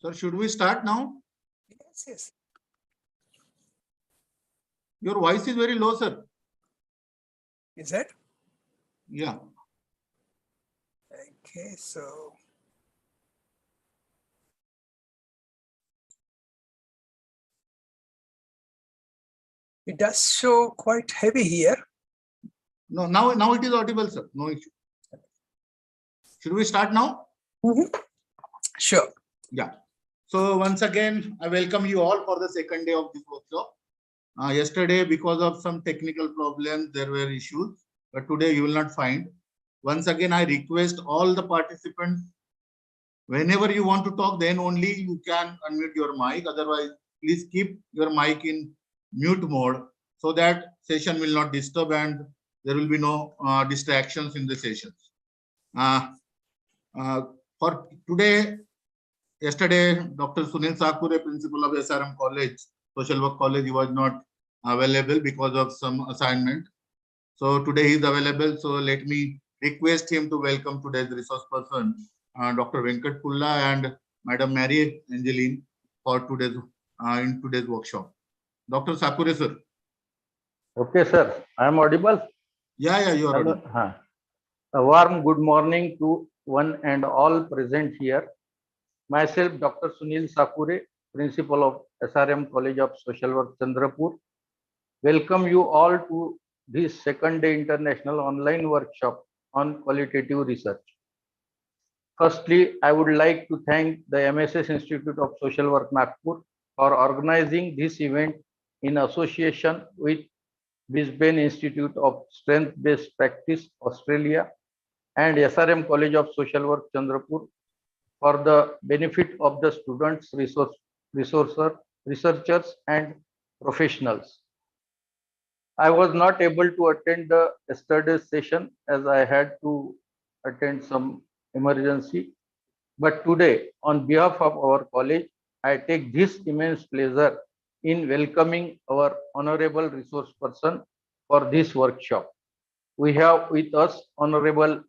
Sir, should we start now? Yes, yes. Your voice is very low, sir. Is that? Yeah. Okay, so it does show quite heavy here. No, now it is audible, sir. No issue. Should we start now? Sure. Yeah. So once again, I welcome you all for the second day of this workshop. Yesterday, because of some technical problems, there were issues, but today you will not find. Once again, I request all the participants, whenever you want to talk, then only you can unmute your mic. Otherwise, please keep your mic in mute mode so that session will not disturb and there will be no distractions in the sessions. For today, yesterday, Dr. Sunil Sakure, principal of SRM College, Social Work College, he was not available because of some assignment. So today he is available. So let me request him to welcome today's resource person, Dr. Venkat Pulla and Madam Mary Angeline for today's in today's workshop. Dr. Sakure, sir. Okay, sir. I am audible. Yeah, you are audible. A warm good morning to one and all present here. Myself, Dr. Sunil Sakure, Principal of SRM College of Social Work, Chandrapur. Welcome you all to this second day international online workshop on qualitative research. Firstly, I would like to thank the MSS Institute of Social Work, Nagpur for organizing this event in association with Brisbane Institute of Strength-Based Practice, Australia, and SRM College of Social Work, Chandrapur, for the benefit of the students, researchers, and professionals. I was not able to attend the yesterday's session as I had to attend some emergency. But today, on behalf of our college, I take this immense pleasure in welcoming our honorable resource person for this workshop. We have with us Honorable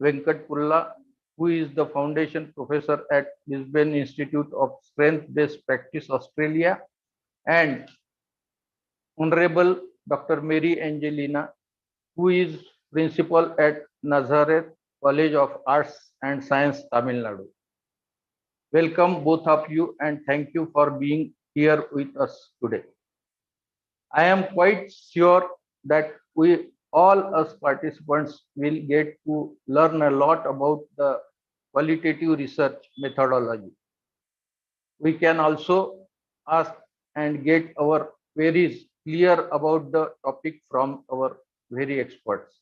Venkat Pulla, who is the Foundation Professor at Brisbane Institute of Strength-Based Practice, Australia, and Honorable Dr. Mary Angelina, who is Principal at Nazareth College of Arts and Science, Tamil Nadu. Welcome both of you and thank you for being here with us today. I am quite sure that we all us participants will get to learn a lot about the qualitative research methodology. We can also ask and get our queries clear about the topic from our very experts.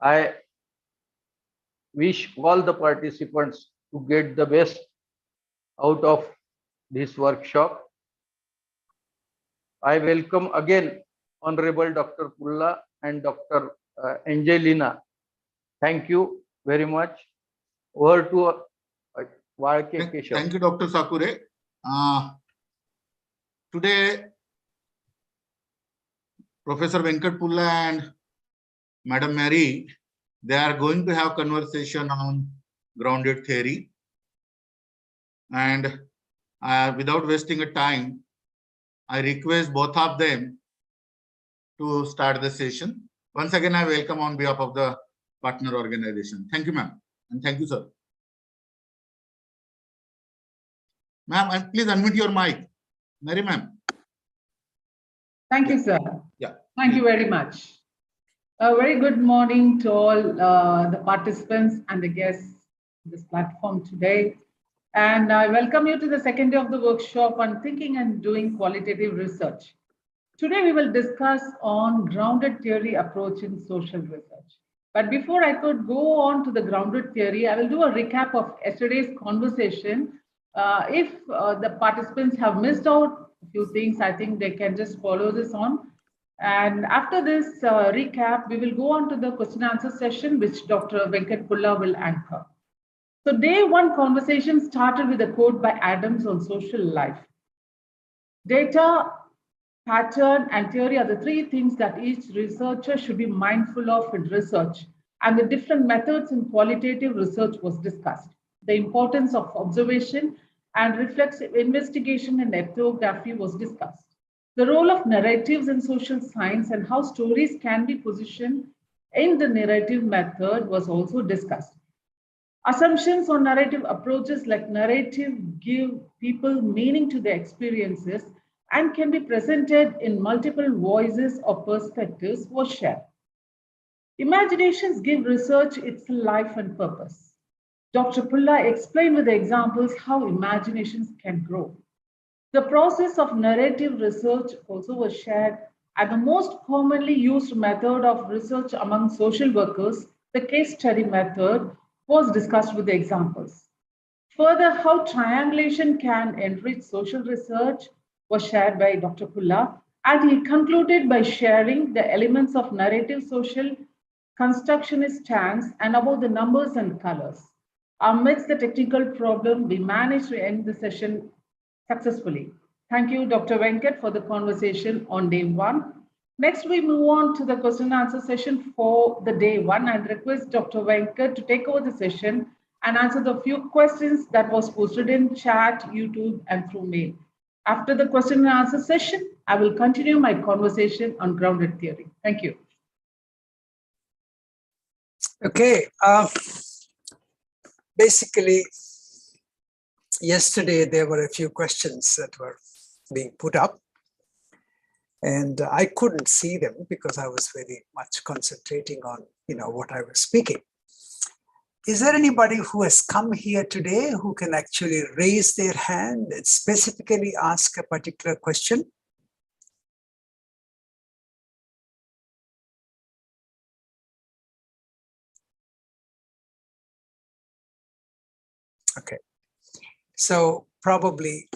I wish all the participants to get the best out of this workshop. I welcome again Honorable Dr. Pulla and Dr. Angelina. Thank you very much. Over to Keshav. Thank you, Dr. Sakure. Today, Professor Venkat Pulla and Madam Mary, they are going to have conversation on grounded theory. And without wasting a time, I request both of them to start the session. Once again, I welcome on behalf of the partner organization. Thank you, ma'am. And thank you, sir. Ma'am, please unmute your mic. Mary, ma'am. Thank you, sir. Yeah. Thank you very much. A very good morning to all the participants and the guests on this platform today. And I welcome you to the second day of the workshop on thinking and doing qualitative research. Today, we will discuss on grounded theory approach in social research. But before I could go on to the grounded theory, I will do a recap of yesterday's conversation. If the participants have missed out a few things, I think they can just follow this on. And after this recap, we will go on to the question answer session, which Dr. Venkat Pulla will anchor. So day one conversation started with a quote by Adams on social life. Data, pattern, and theory are the three things that each researcher should be mindful of in research. And the different methods in qualitative research was discussed. The importance of observation and reflexive investigation and ethnography was discussed. The role of narratives in social science and how stories can be positioned in the narrative method was also discussed. Assumptions on narrative approaches like narrative give people meaning to their experiences and can be presented in multiple voices or perspectives was shared. Imaginations give research its life and purpose. Dr. Pulla explained with examples how imaginations can grow. The process of narrative research also was shared, and the most commonly used method of research among social workers, the case study method, was discussed with the examples. Further, how triangulation can enrich social research was shared by Dr. Pulla, and he concluded by sharing the elements of narrative social constructionist stance and about the numbers and colors. Amidst the technical problem, we managed to end the session successfully. Thank you, Dr. Venkat, for the conversation on day one. Next, we move on to the question and answer session for the day one and request Dr. Venkat to take over the session and answer the few questions that was posted in chat, YouTube, and through mail. After the question and answer session, I will continue my conversation on grounded theory. Thank you. Okay. Basically, yesterday there were a few questions that were being put up, and I couldn't see them because I was very much concentrating on what I was speaking. Is there anybody who has come here today who can actually raise their hand and specifically ask a particular question? Okay, so probably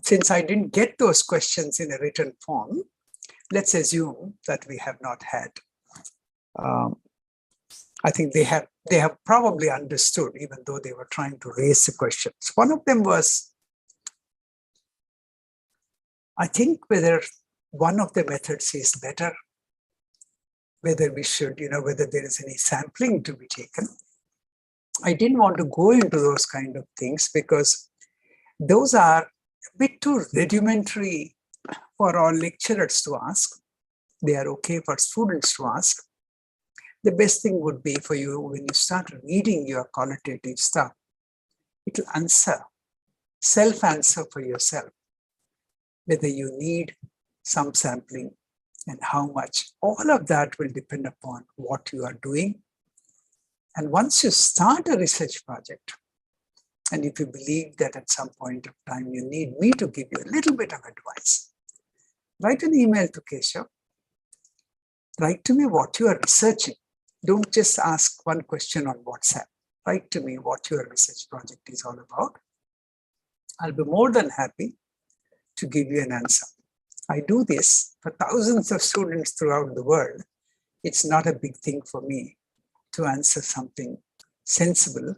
since I didn't get those questions in a written form, let's assume that we have not had. I think they have probably understood, even though they were trying to raise the questions. One of them was, I think, whether one of the methods is better, whether we should, whether there is any sampling to be taken. I didn't want to go into those kind of things because those are a bit too rudimentary for our lecturers to ask. They are okay for students to ask. The best thing would be for you, when you start reading your qualitative stuff, it will answer, self-answer for yourself, whether you need some sampling and how much. All of that will depend upon what you are doing. And once you start a research project, and if you believe that at some point of time you need me to give you a little bit of advice, write an email to Keshav. Write to me what you are researching. Don't just ask one question on WhatsApp. Write to me what your research project is all about. I'll be more than happy to give you an answer. I do this for thousands of students throughout the world. It's not a big thing for me to answer something sensible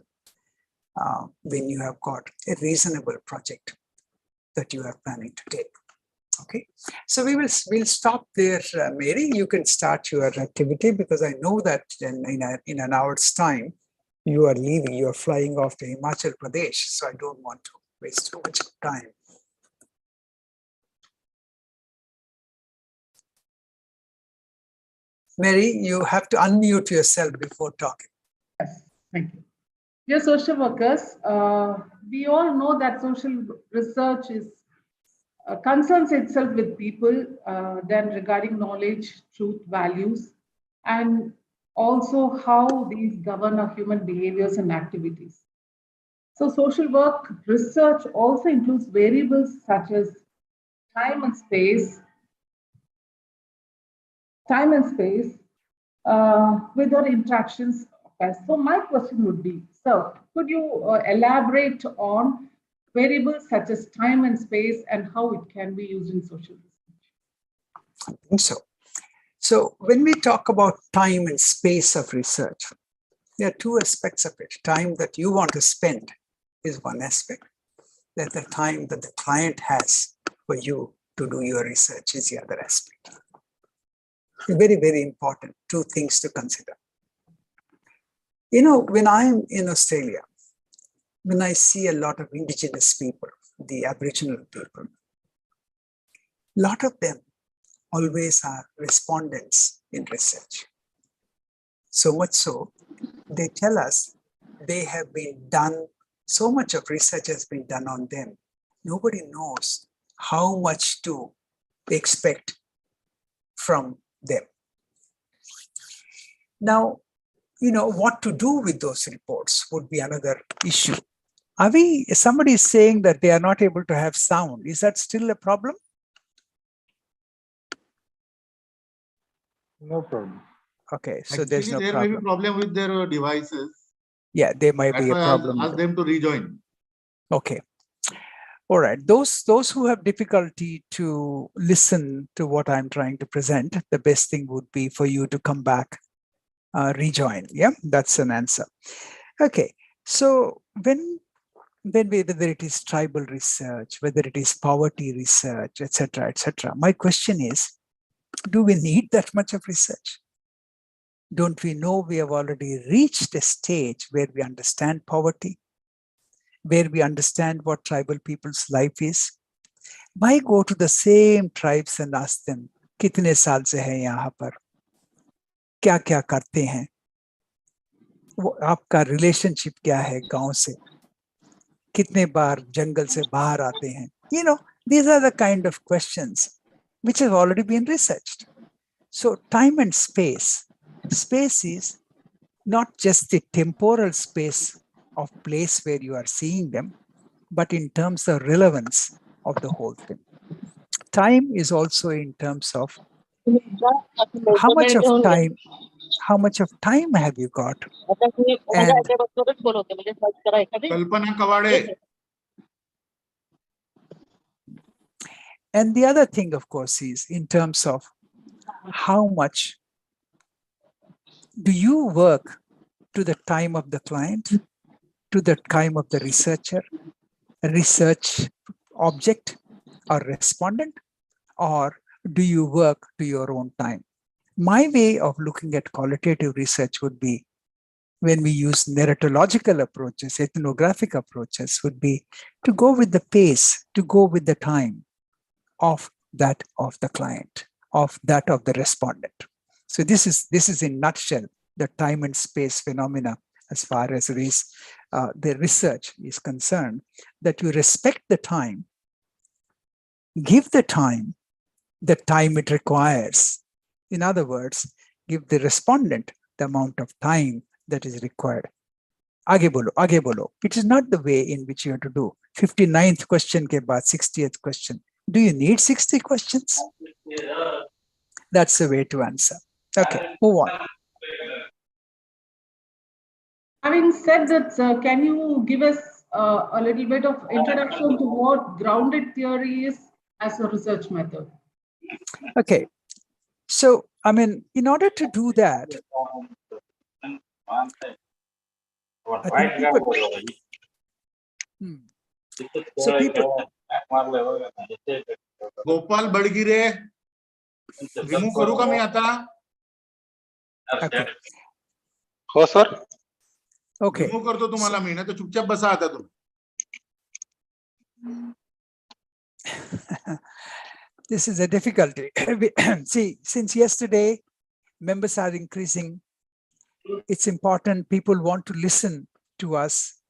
when you have got a reasonable project that you are planning to take. Okay, so we'll stop there, Mary. You can start your activity because I know that in an hour's time you are leaving. You are flying off to Himachal Pradesh, so I don't want to waste too much time. Mary, you have to unmute yourself before talking. Yes, thank you. Dear social workers, we all know that social research concerns itself with people, then regarding knowledge, truth, values, and also how these govern our human behaviors and activities. So social work research also includes variables such as time and space, with our interactions. So my question would be, sir, could you elaborate on variables such as time and space and how it can be used in social research? I think so. So when we talk about time and space of research, there are two aspects of it. Time that you want to spend is one aspect. That the time that the client has for you to do your research is the other aspect. Very, very important, two things to consider. When I'm in Australia, when I see a lot of indigenous people, the Aboriginal people, a lot of them always are respondents in research. So much so, they tell us they have been done, so much of research has been done on them. Nobody knows how much to expect from them. Now, what to do with those reports would be another issue. Somebody is saying that they are not able to have sound. Is that still a problem? No problem. Okay, so there's Actually, no there may be problem. problem with their devices. Yeah, there might That's be a why problem. I'll ask them to rejoin. Okay. All right. Those who have difficulty to listen to what I'm trying to present, the best thing would be for you to come back, rejoin. Yeah, that's an answer. Okay. So whether it is tribal research, whether it is poverty research, etc., my question is, do we need that much of research? Don't we know we have already reached a stage where we understand poverty, where we understand what tribal people's life is? Why go to the same tribes and ask them, कितने साल से हैं यहाँ पर, क्या क्या करते हैं, आपका रिलेशनशिप क्या है गांव से, कितने बार जंगल से बाहर आते हैं? These are the kind of questions which have already been researched. So time and space is not just the temporal space of place where you are seeing them, but in terms of relevance of the whole thing. Time is also in terms of how much of time have you got? Kalpana Kawade. And the other thing, of course, is in terms of how much do you work to the time of the client, to the time of the researcher, research object or respondent, or do you work to your own time? My way of looking at qualitative research would be, when we use narratological approaches, ethnographic approaches, would be to go with the pace, to go with the time of that of the client, of that of the respondent. So this is in nutshell the time and space phenomena as far as the research is concerned, that you respect the time, give the time it requires. In other words, give the respondent the amount of time that is required. Aage bolo. It is not the way in which you have to do. 59th question ke baad 60th question. Do you need 60 questions? That's the way to answer. Okay, move on. Having said that, sir, can you give us a little bit of introduction to what grounded theory is as a research method? Okay, so in order to do that, I think people. Gopal Badgire remove करू का मी आता? Okay. हो sir. Okay. Remove करतो तुम्हाला मी, नाही तर चुपचाप बसा आता तुम्ही. This is a difficulty. See, since yesterday, members are increasing. It's important. People want to listen to us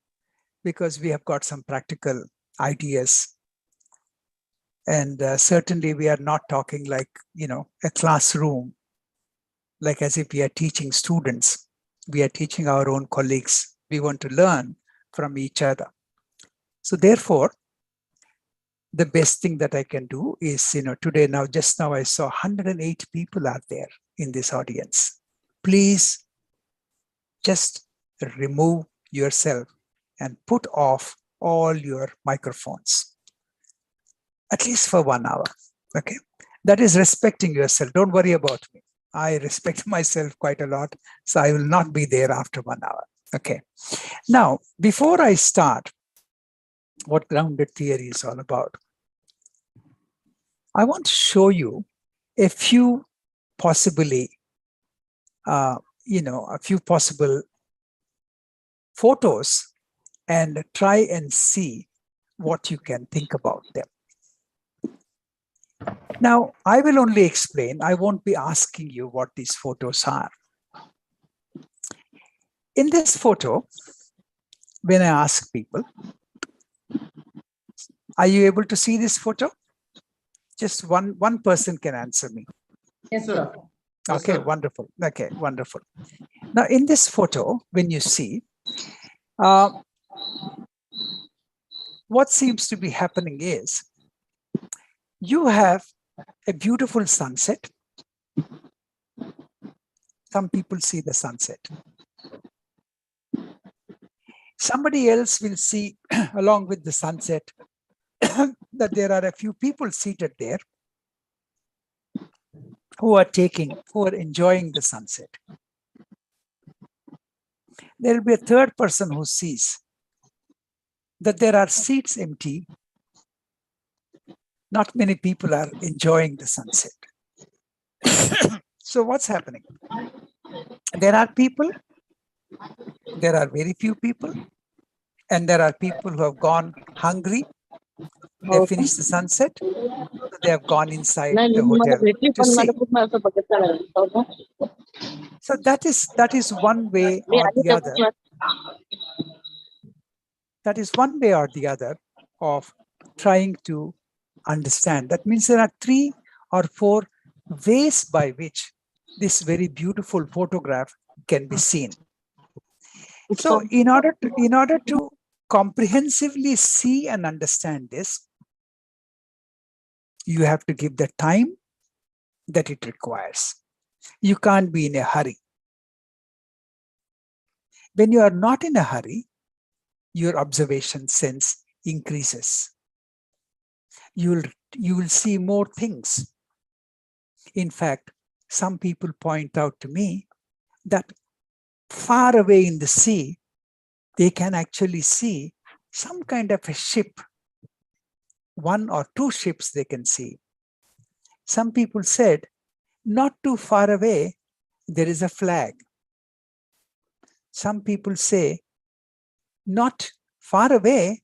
because we have got some practical ideas. And certainly we are not talking like, a classroom, like as if we are teaching students. We are teaching our own colleagues. We want to learn from each other. So therefore, the best thing that I can do is, today, just now I saw 108 people are there in this audience. Please just remove yourself and put off all your microphones, at least for 1 hour. Okay, that is respecting yourself. Don't worry about me. I respect myself quite a lot, so I will not be there after 1 hour. Okay, now before I start what grounded theory is all about, I want to show you a few possibly, a few possible photos and try and see what you can think about them. Now, I will only explain. I won't be asking you what these photos are. In this photo, when I ask people, are you able to see this photo? Just one person can answer me. Yes, Sir. sir. Yes, Okay, sir. wonderful. Okay, wonderful. Now, in this photo, when you see, what seems to be happening is you have a beautiful sunset. Some people see the sunset. Somebody else will see, along with the sunset, that there are a few people seated there who are enjoying the sunset. There will be a third person who sees that there are seats empty. Not many people are enjoying the sunset. So what's happening? There are people, there are very few people, and there are people who have gone hungry. They finished the sunset, so they have gone inside the hotel to see. So that is one way or the other. That is one way or the other of trying to understand. That means there are 3 or 4 ways by which this very beautiful photograph can be seen. So in order to comprehensively see and understand this, you have to give the time that it requires. You can't be in a hurry. When you are not in a hurry, your observation sense increases. You will see more things. In fact, some people point out to me that far away in the sea, they can actually see some kind of a ship. 1 or 2 ships they can see. Some people said, not too far away, there is a flag. Some people say, not far away,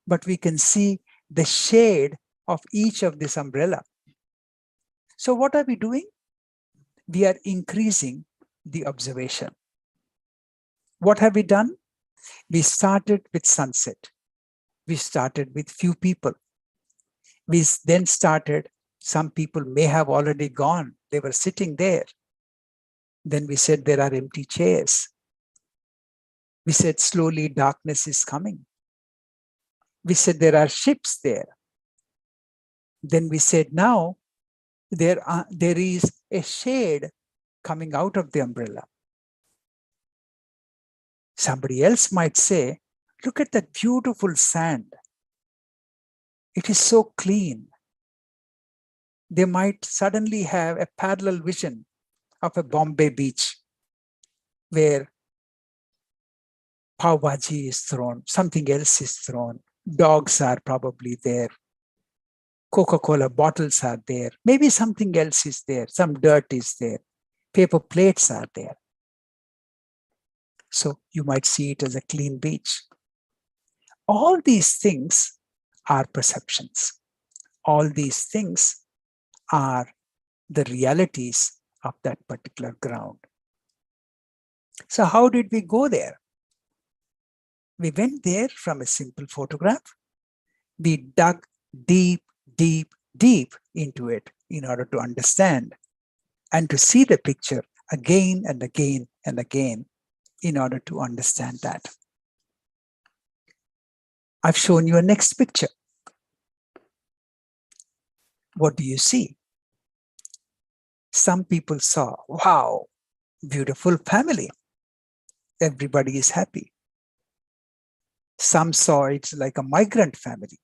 but we can see the shade of each of this umbrella. So what are we doing? We are increasing the observation. What have we done? We started with sunset. We started with few people. We then started, some people may have already gone. They were sitting there. Then we said there are empty chairs. We said slowly darkness is coming. We said there are ships there. Then we said now there is a shade coming out of the umbrella. Somebody else might say, look at that beautiful sand. It is so clean. They might suddenly have a parallel vision of a Bombay beach where pav bhaji is thrown, something else is thrown, dogs are probably there, Coca-Cola bottles are there, maybe something else is there, some dirt is there, paper plates are there. So you might see it as a clean beach. All these things are perceptions. All these things are the realities of that particular ground. So how did we go there? We went there from a simple photograph. We dug deep, deep, deep into it in order to understand and to see the picture again and again and again in order to understand that. I've shown you a next picture. What do you see? Some people saw, wow, beautiful family. Everybody is happy. Some saw it's like a migrant family.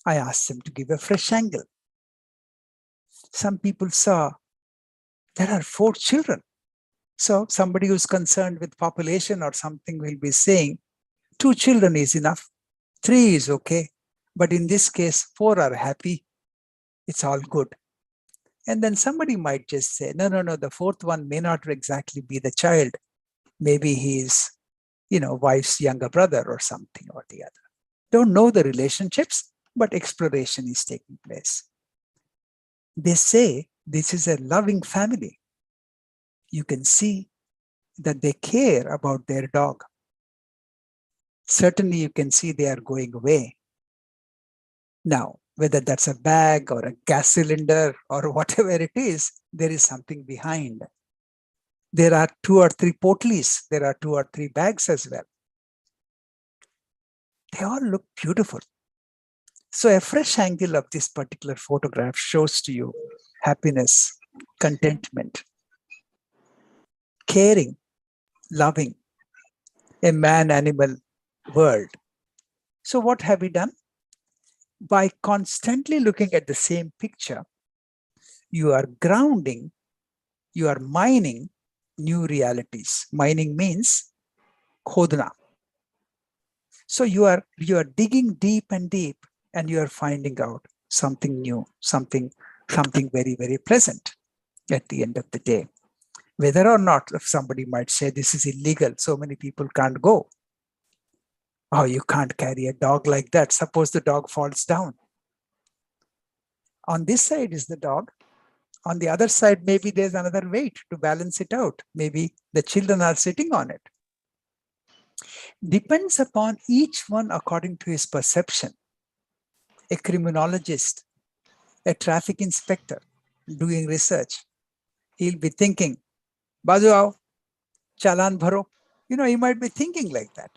I asked them to give a fresh angle. Some people saw there are 4 children. So somebody who's concerned with population or something will be saying 2 children is enough, 3 is okay. But in this case, 4 are happy. It's all good. And then somebody might just say, no, the 4th one may not exactly be the child. Maybe he is wife's younger brother or something or the other. Don't know the relationships, but exploration is taking place. They say this is a loving family. You can see that they care about their dog. Certainly you can see they are going away. Now, whether that's a bag or a gas cylinder or whatever it is, there is something behind. There are 2 or 3 potlies. There are 2 or 3 bags as well. They all look beautiful. So a fresh angle of this particular photograph shows to you happiness, contentment, caring, loving, a man-animal world. So what have we done? By constantly looking at the same picture, you are grounding, you are mining new realities. Mining means khodna. So you are digging deep and deep, and you are finding out something new, something very, very pleasant at the end of the day. Whether or not, if somebody might say this is illegal, so many people can't go. Oh, you can't carry a dog like that. Suppose the dog falls down. On this side is the dog. On the other side, maybe there's another weight to balance it out. Maybe the children are sitting on it. Depends upon each one according to his perception. A criminologist, a traffic inspector doing research, he'll be thinking, Bazu aao, chalan bharo. He might be thinking like that.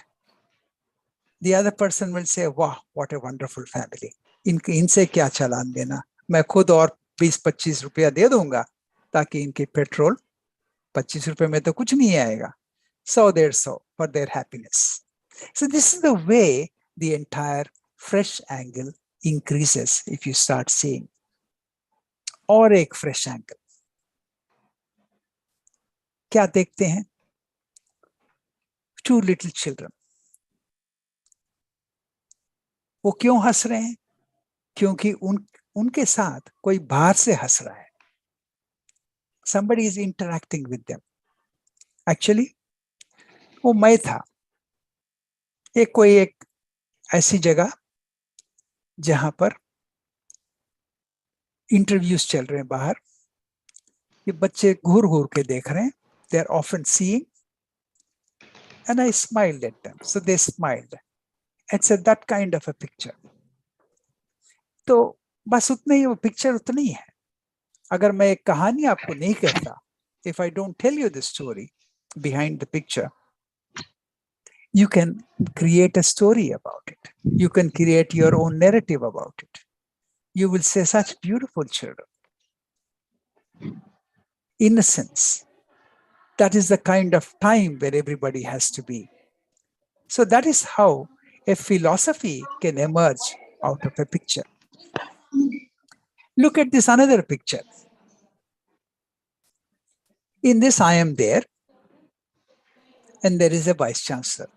The other person will say, wow, what a wonderful family. इनसे क्या चालान देना, मैं खुद और 20-25 रुपया दे दूंगा ताकि इनके पेट्रोल 25 रुपए में तो कुछ नहीं आएगा. So for their happiness. So this is the way the entire fresh angle increases if you start seeing. और एक fresh angle. क्या देखते हैं? 2 little children. वो क्यों हंस रहे हैं? क्योंकि उनके साथ कोई बाहर से हंस रहा है. Somebody is interacting with them. Actually, वो मैं था. कोई एक ऐसी जगह जहां पर इंटरव्यूज चल रहे हैं बाहर. ये बच्चे घूर घूर के देख रहे हैं. They are often seeing, and I smiled at them. So they smiled. It's that kind of a picture. तो बस उतने ही, वो पिक्चर उतनी ही है. अगर मैं एक कहानी आपको नहीं कहता, if I don't tell you the story behind the picture, you can create a story about it. You can create your own narrative about it. You will say such beautiful children. Innocence. That is the kind of time where everybody has to be. So that is how a philosophy can emerge out of a picture. Look at this another picture. In this, I am there, and there is a vice chancellor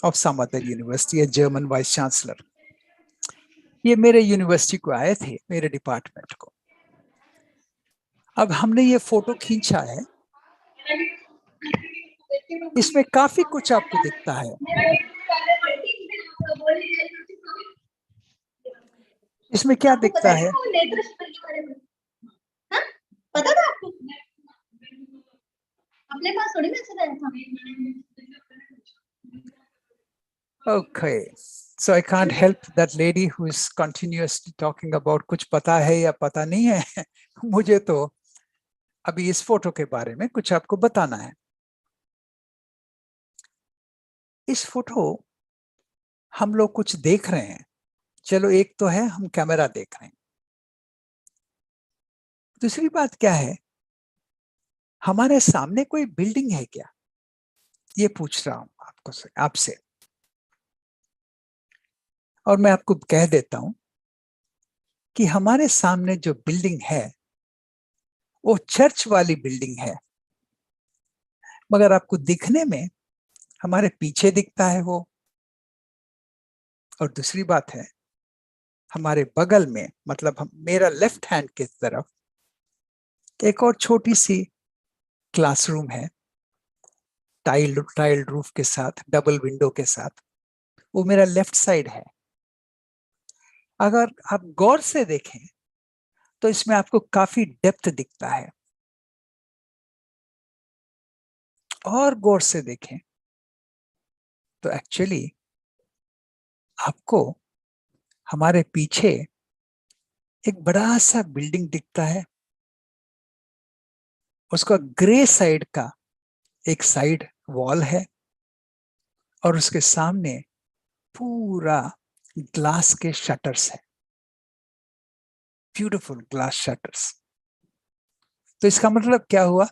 of some other university, a German vice chancellor. ये मेरे university को आए थे, मेरे department को. अब हमने ये फोटो खींचा है. इसमें काफी कुछ आपको दिखता है. इसमें क्या दिखता है? पता था आपको? अपने पास थोड़ी ना चला था. Okay, so I can't help that lady who is continuously talking about कुछ पता है या पता नहीं है. मुझे तो अभी इस फोटो के बारे में कुछ आपको बताना है. इस फोटो हम लोग कुछ देख रहे हैं. चलो, एक तो है हम कैमरा देख रहे हैं. दूसरी बात क्या है, हमारे सामने कोई बिल्डिंग है क्या, ये पूछ रहा हूं आपसे. और मैं आपको कह देता हूं कि हमारे सामने जो बिल्डिंग है वो चर्च वाली बिल्डिंग है, मगर आपको दिखने में हमारे पीछे दिखता है वो. और दूसरी बात है, हमारे बगल में, मतलब मेरा लेफ्ट हैंड की तरफ एक और छोटी सी क्लासरूम है टाइल्ड रूफ के साथ, डबल विंडो के साथ, वो मेरा लेफ्ट साइड है। अगर आप गौर से देखें तो इसमें आपको काफी डेप्थ दिखता है, और गौर से देखें तो एक्चुअली आपको हमारे पीछे एक बड़ा सा बिल्डिंग दिखता है। उसका ग्रे साइड का एक साइड वॉल है, और उसके सामने पूरा ग्लास के शटर्स है, ब्यूटीफुल ग्लास शटर्स। तो इसका मतलब क्या हुआ,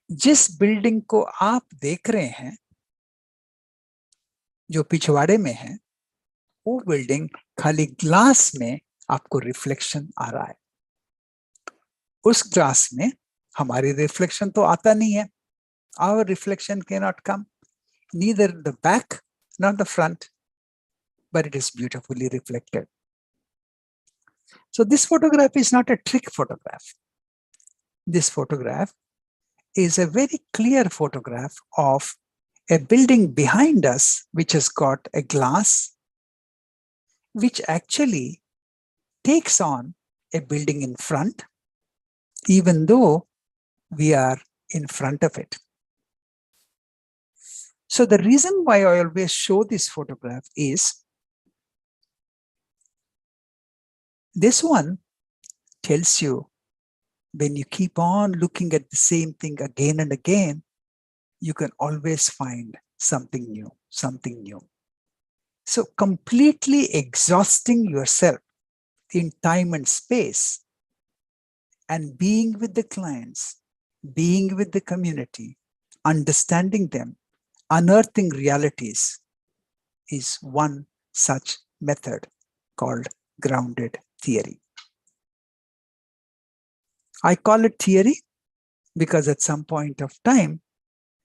जिस बिल्डिंग को आप देख रहे हैं जो पिछवाड़े में है, वो बिल्डिंग खाली ग्लास में आपको रिफ्लेक्शन आ रहा है। उस ग्लास में हमारी रिफ्लेक्शन तो आता नहीं है। Our reflection cannot come, neither the back nor the front, but it is beautifully reflected. So this photograph is not a trick photograph. This photograph is a very clear photograph of a building behind us, which has got a glass, which actually takes on a building in front, even though we are in front of it. So the reason why I always show this photograph is this one tells you, when you keep on looking at the same thing again and again, you can always find something new, something new. So completely exhausting yourself in time and space and being with the clients, being with the community, understanding them, unearthing realities is one such method called grounded theory. I call it theory because at some point of time,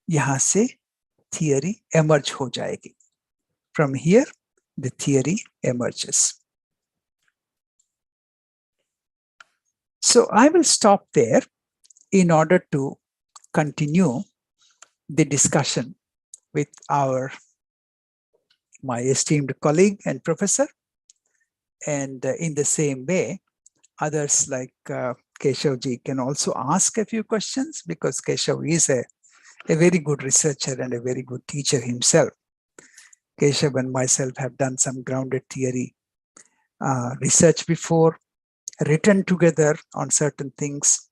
यहाँ से theory emerge हो जाएगी. From here, the theory emerges. So I will stop there in order to continue the discussion with my esteemed colleague and professor. And in the same way, others like Keshav ji can also ask a few questions, because Keshav is a very good researcher and a very good teacher himself. Keshav and myself have done some grounded theory research before, written together on certain things.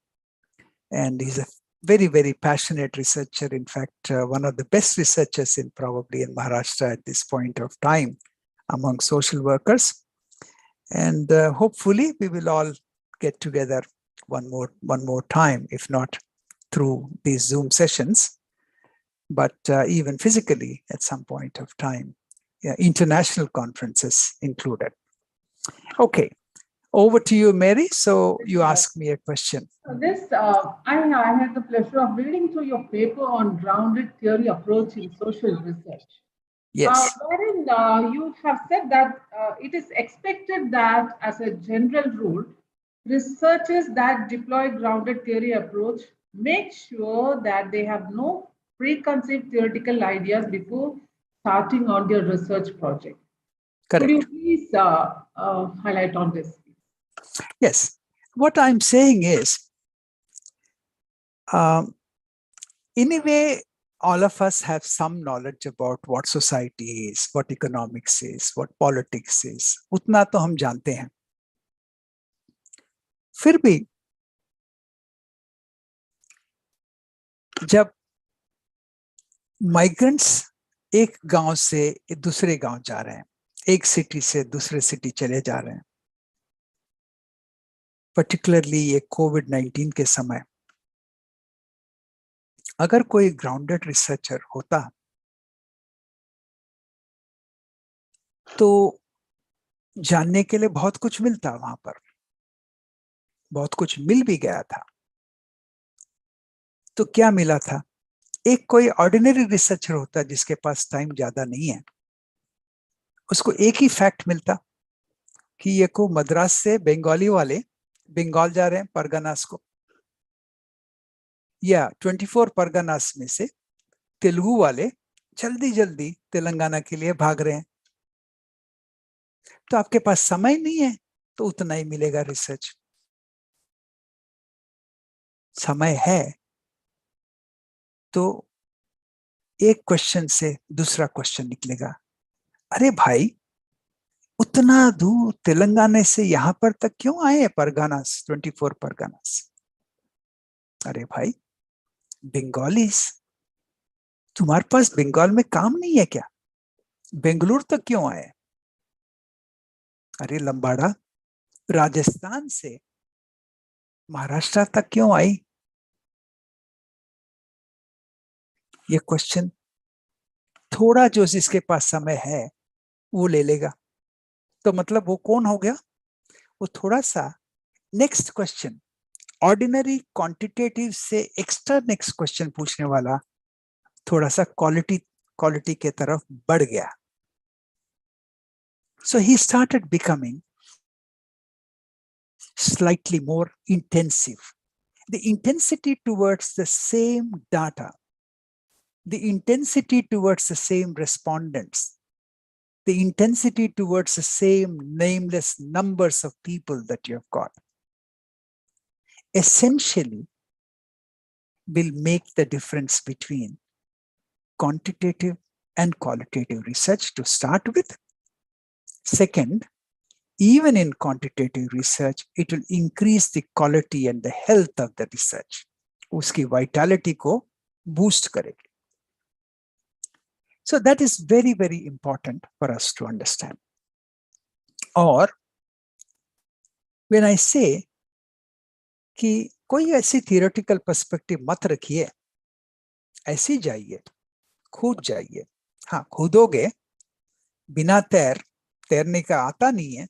And he's a very, very passionate researcher. In fact, one of the best researchers probably in Maharashtra at this point of time among social workers. And hopefully we will all get together one more time, if not through these Zoom sessions, but even physically at some point of time, international conferences included. Okay, over to you, Mary. So you asked me a question. I had the pleasure of reading through your paper on grounded theory approach in social research. Yes. Wherein you have said that it is expected that, as a general rule, researchers that deploy grounded theory approach make sure that they have no preconceived theoretical ideas before starting on their research project. Correct. Could you please highlight on this? Yes. What I'm saying is, in a way, all of us have some knowledge about what society is, what economics is, what politics is. उतना तो हम जानते हैं. फिर भी जब migrants एक गांव से दूसरे गांव जा रहे हैं, एक सिटी से दूसरे सिटी चले जा रहे हैं, पर्टिकुलरली ये कोविड-19 के समय, अगर कोई ग्राउंडेड रिसर्चर होता तो जानने के लिए बहुत कुछ मिलता, वहां पर बहुत कुछ मिल भी गया था. तो क्या मिला था? एक कोई ऑर्डिनरी रिसर्चर होता जिसके पास टाइम ज्यादा नहीं है, उसको एक ही फैक्ट मिलता कि ये को मद्रास से बंगाली वाले बंगाल जा रहे हैं परगनास को, या 24 परगनास में से तेलुगु वाले जल्दी जल्दी तेलंगाना के लिए भाग रहे हैं, तो आपके पास समय नहीं है तो उतना ही मिलेगा रिसर्च। समय है तो एक क्वेश्चन से दूसरा क्वेश्चन निकलेगा। अरे भाई, उतना दूर तेलंगाना से यहां पर तक क्यों आए परगानास, 24 परगानास? अरे भाई, बंगालीज, तुम्हारे पास बंगाल में काम नहीं है क्या? बेंगलुरु तक क्यों आए? अरे लंबाड़ा, राजस्थान से महाराष्ट्र तक क्यों आई? ये क्वेश्चन थोड़ा जो जिसके पास समय है वो ले लेगा, तो मतलब वो कौन हो गया? वो थोड़ा सा नेक्स्ट क्वेश्चन, ऑर्डिनरी क्वांटिटेटिव से एक्स्ट्रा नेक्स्ट क्वेश्चन पूछने वाला थोड़ा सा क्वालिटी के तरफ बढ़ गया। So he started becoming slightly more intensive. The intensity towards the same data, the intensity towards the same respondents, the intensity towards the same nameless numbers of people that you have got, essentially will make the difference between quantitative and qualitative research to start with. Second, even in quantitative research, it will increase the quality and the health of the research. उसकी vitality को boost करेगी. So that is very, very important for us to understand. और when I say कि कोई ऐसी theoretical perspective मत रखिए, ऐसी जाइए, कूद जाइए। हाँ, कूदोगे, बिना तैरने का आता नहीं है,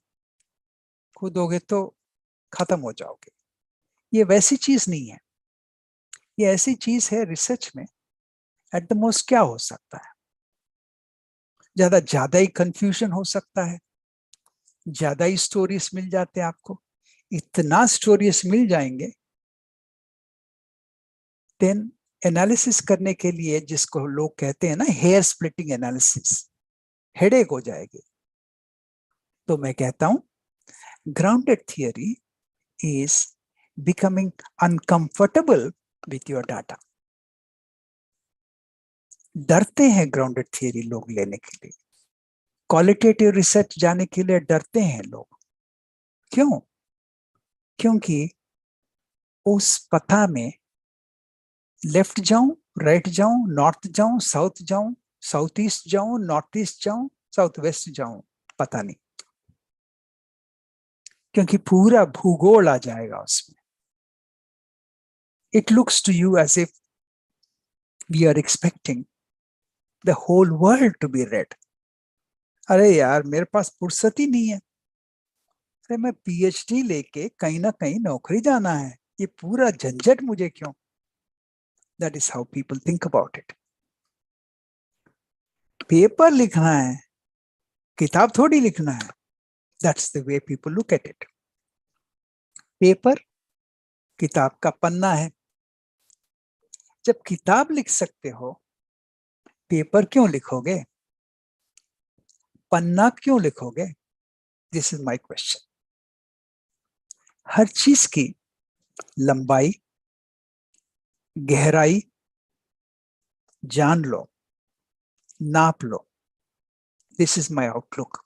कूदोगे तो खत्म हो जाओगे। ये वैसी चीज नहीं है, ये ऐसी चीज है रिसर्च में एट द मोस्ट क्या हो सकता है, ज्यादा ही कंफ्यूजन हो सकता है, ज्यादा ही स्टोरीज मिल जाते हैं आपको। इतना स्टोरीज मिल जाएंगे, देन एनालिसिस करने के लिए, जिसको लोग कहते हैं ना हेयर स्प्लिटिंग एनालिसिस, हेडेक हो जाएगी। तो मैं कहता हूं grounded theory is becoming uncomfortable with your data. डरते हैं ग्राउंडेड थियरी लोग लेने के लिए, क्वालिटेटिव रिसर्च जाने के लिए डरते हैं लोग। क्यों? क्योंकि उस पथा में लेफ्ट जाऊं, राइट जाऊं, नॉर्थ जाऊं, साउथ जाऊं, साउथ ईस्ट जाऊं, नॉर्थ ईस्ट जाऊं, साउथ वेस्ट जाऊं, पता नहीं, क्योंकि पूरा भूगोल आ जाएगा उसमें। It looks to you as if we are expecting the whole world to be read. अरे यार, मेरे पास फुर्सत ही नहीं है, अरे मैं पीएचडी लेके कहीं ना कहीं नौकरी जाना है, ये पूरा झंझट मुझे क्यों? That is how people think about it. Paper लिखना है, किताब थोड़ी लिखना है। That's the way people look at it. Paper किताब का पन्ना है। जब किताब लिख सकते हो, पेपर क्यों लिखोगे? पन्ना क्यों लिखोगे? This is my question. हर चीज की लंबाई, गहराई जान लो, नाप लो। This is my outlook.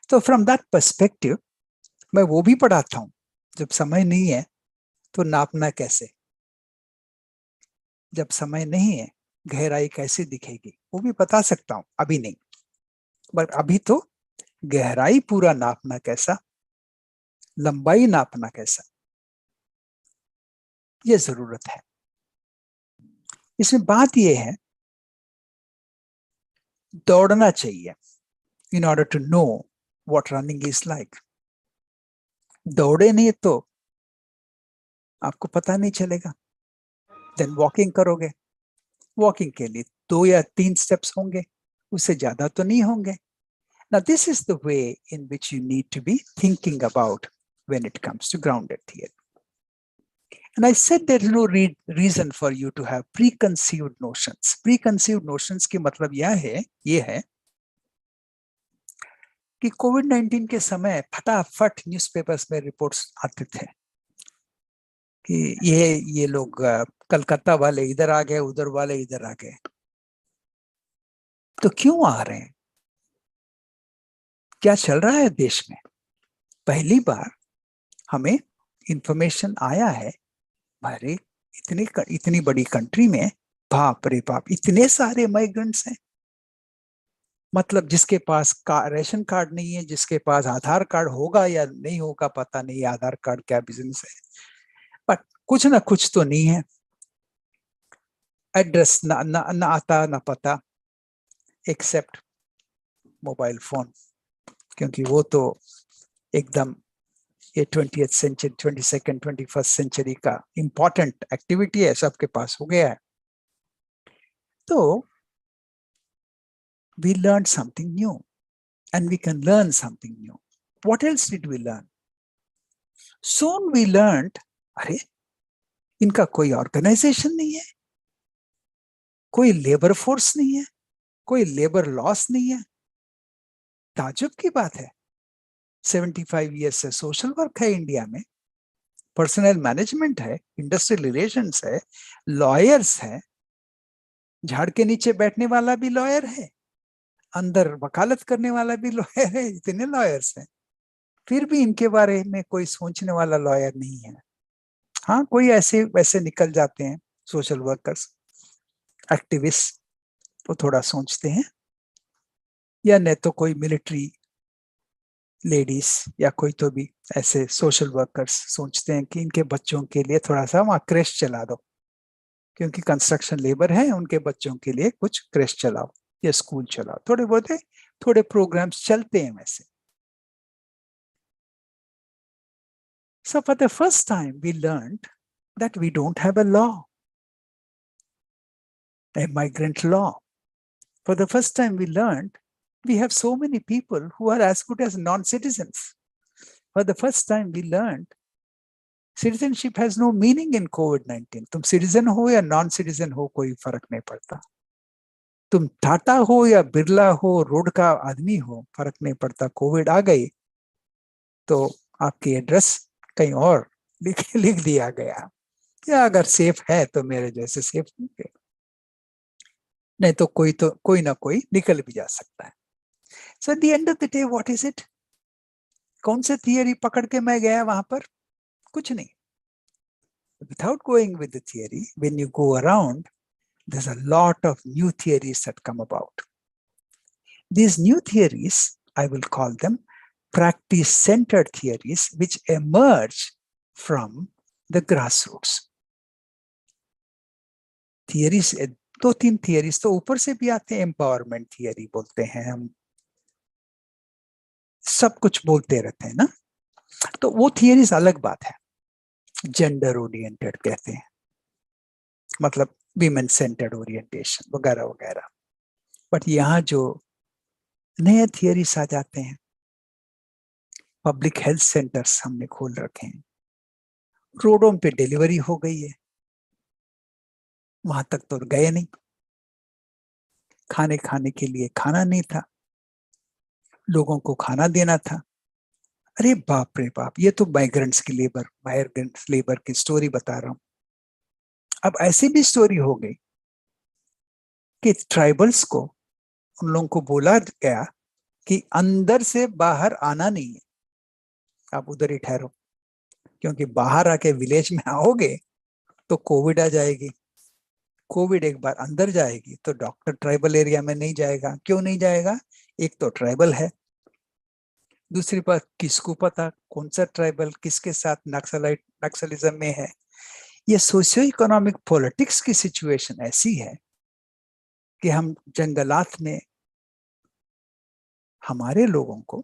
तो from that perspective, मैं वो भी पढ़ाता हूं। जब समय नहीं है तो नापना कैसे, जब समय नहीं है गहराई कैसे दिखेगी, वो भी बता सकता हूं, अभी नहीं। बट अभी तो गहराई पूरा नापना कैसा, लंबाई नापना कैसा, ये जरूरत है। इसमें बात ये है, दौड़ना चाहिए in order to know what running is like. दौड़े नहीं तो आपको पता नहीं चलेगा। देन वॉकिंग करोगे, वॉकिंग के लिए 2 या 3 स्टेप्स होंगे, उससे ज्यादा तो नहीं होंगे। Now this is the way in which you need to be thinking about when it comes to grounded theory. And I said there is no reason for you to have preconceived notions. Preconceived notions की मतलब ये है कि कोविड-19 के समय फटाफट newspapers में reports आते थे कि ये लोग कलकत्ता वाले इधर आ गए, उधर वाले इधर आ गए। तो क्यों आ रहे हैं? क्या चल रहा है देश में? पहली बार हमें इंफॉर्मेशन आया है, अरे इतनी बड़ी कंट्री में बाप रे बाप इतने सारे माइग्रेंट्स हैं। मतलब जिसके पास रेशन कार्ड नहीं है, जिसके पास आधार कार्ड होगा या नहीं होगा पता नहीं, आधार कार्ड क्या बिजनेस है, बट कुछ ना कुछ तो नहीं है। एड्रेस ना आता ना पता, एक्सेप्ट मोबाइल फोन, क्योंकि वो तो एकदम ये 20th सेंचुरी 22nd 21st सेंचुरी का इंपॉर्टेंट एक्टिविटी है, सबके पास हो गया है। तो we learned something new and we can learn something new. What else did we learn? Soon we learned, अरे इनका कोई ऑर्गेनाइजेशन नहीं है, कोई लेबर फोर्स नहीं है, कोई लेबर लॉस नहीं है। ताजुब की बात है, 75 ईयर्स से सोशल वर्क है इंडिया में, पर्सनल मैनेजमेंट है, इंडस्ट्रियल रिलेशंस है, लॉयर्स है, झाड़ के नीचे बैठने वाला भी लॉयर है, अंदर वकालत करने वाला भी लॉयर है, इतने लॉयर्स हैं, फिर भी इनके बारे में कोई सोचने वाला लॉयर नहीं है। हाँ, कोई ऐसे वैसे निकल जाते हैं सोशल वर्कर्स, एक्टिविस्ट, वो थोड़ा सोचते हैं, या नहीं तो कोई मिलिट्री लेडीज या कोई तो भी ऐसे सोशल वर्कर्स सोचते हैं कि इनके बच्चों के लिए थोड़ा सा वहाँ क्रेश चला दो, क्योंकि कंस्ट्रक्शन लेबर है, उनके बच्चों के लिए कुछ क्रेश चलाओ या स्कूल चलाओ, थोड़े प्रोग्राम्स चलते हैं वैसे। So for the first time we learned that we don't have a law, a migrant law. For the first time we learned we have so many people who are as good as non-citizens. For the first time we learned citizenship has no meaning in COVID-19. तुम citizen हो या non-citizen हो, कोई फर्क नहीं पड़ता। तुम टाटा हो या बिरला हो, रोड का आदमी हो, फर्क नहीं पड़ता। कोविड आ गई तो आपकी एड्रेस कहीं और लिख दिया गया, या अगर सेफ है तो मेरे जैसे सेफ होंगे, नहीं तो कोई ना कोई निकल भी जा सकता है। So at the end of the day what is it? कौन से थियरी पकड़ के मैं गया वहां पर? कुछ नहीं। Without going with the theory, when you go around, there's a lot of new theories that come about. These new theories, I will call them practice-centered theories, which emerge from the grassroots. Theories, 2-3 theories तो ऊपर से भी आते हैं, empowerment theory बोलते हैं हम, सब कुछ बोलते रहते हैं ना, तो वो थियरीज अलग बात है। जेंडर ओरिएंटेड कहते हैं, मतलब विमेन सेंटर्ड ओरिएंटेशन वगैरह वगैरह। बट यहाँ जो नए थियरीज आ जाते हैं, पब्लिक हेल्थ सेंटर्स हमने खोल रखे हैं, रोडों पे डिलीवरी हो गई है, वहां तक तो गए नहीं, खाने के लिए खाना नहीं था, लोगों को खाना देना था। अरे बाप रे बाप, ये तो माइग्रेंट्स लेबर की स्टोरी बता रहा हूं। अब ऐसी भी स्टोरी हो गई कि ट्राइबल्स को, उन लोगों को बोला गया कि अंदर से बाहर आना नहीं है, आप उधर ही ठहरो, क्योंकि बाहर आके विलेज में आओगे तो कोविड आ जाएगी। कोविड एक बार अंदर जाएगी तो डॉक्टर ट्राइबल एरिया में नहीं जाएगा। क्यों नहीं जाएगा? एक तो ट्राइबल है, दूसरी बात किसको पता कौन सा ट्राइबल किसके साथ नक्सलिज्म में है। ये सोशियो इकोनॉमिक पॉलिटिक्स की सिचुएशन ऐसी है कि हम जंगलात में हमारे लोगों को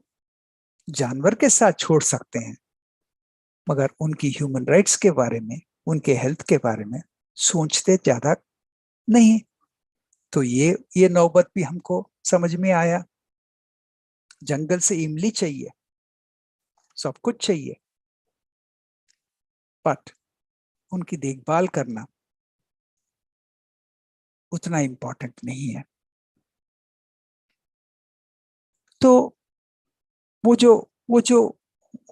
जानवर के साथ छोड़ सकते हैं, मगर उनकी ह्यूमन राइट्स के बारे में, उनके हेल्थ के बारे में सोचते ज्यादा नहीं। तो ये नौबत भी हमको समझ में आया। जंगल से इमली चाहिए, सब कुछ चाहिए, बट उनकी देखभाल करना उतना इम्पोर्टेंट नहीं है। तो वो जो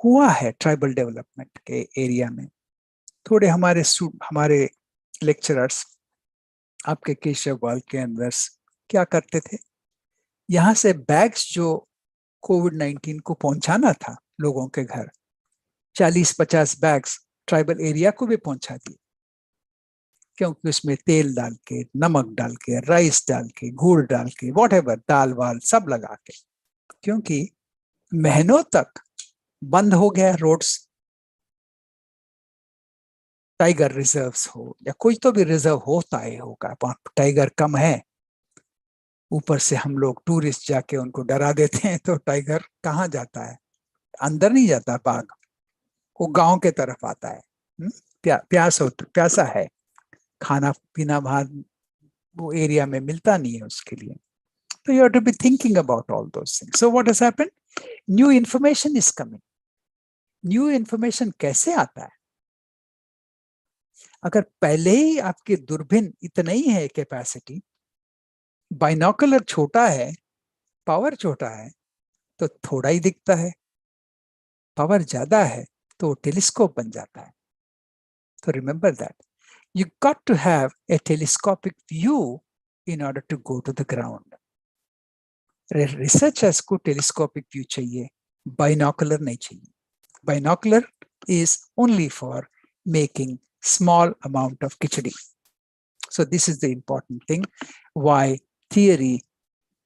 हुआ है ट्राइबल डेवलपमेंट के एरिया में, थोड़े हमारे लेक्चरर्स आपके केशव वाल के अंदर क्या करते थे, यहाँ से बैग्स जो कोविड-19 को पहुंचाना था लोगों के घर, 40-50 बैग्स ट्राइबल एरिया को भी पहुंचा दिए, क्योंकि उसमें तेल डाल के, नमक डाल के, राइस डाल के, गुड़ डाल के, व्हाटएवर, दाल वाल सब लगा के, क्योंकि महीनों तक बंद हो गया रोड्स, टाइगर रिजर्व्स हो या कोई तो भी रिजर्व होता है होगा, टाइगर कम है, ऊपर से हम लोग टूरिस्ट जाके उनको डरा देते हैं, तो टाइगर कहाँ जाता है, अंदर नहीं जाता बाघ, वो गांव के तरफ आता है। प्यासा है, खाना पीना वहां वो एरिया में मिलता नहीं है उसके लिए। तो you have to be thinking about all those things. So what has happened, new information is coming. New information कैसे आता है? अगर पहले ही आपकी दूरबीन इतना ही है कैपेसिटी, बाइनोकुलर छोटा है, पावर छोटा है, तो थोड़ा ही दिखता है, पावर ज्यादा है तो टेलीस्कोप बन जाता है। तो remember that you got to have a telescopic view in order to go to the ground. Researchers को telescopic view चाहिए, binocular नहीं चाहिए. Binocular is only for making small amount of khichdi. So this is the important thing, why theory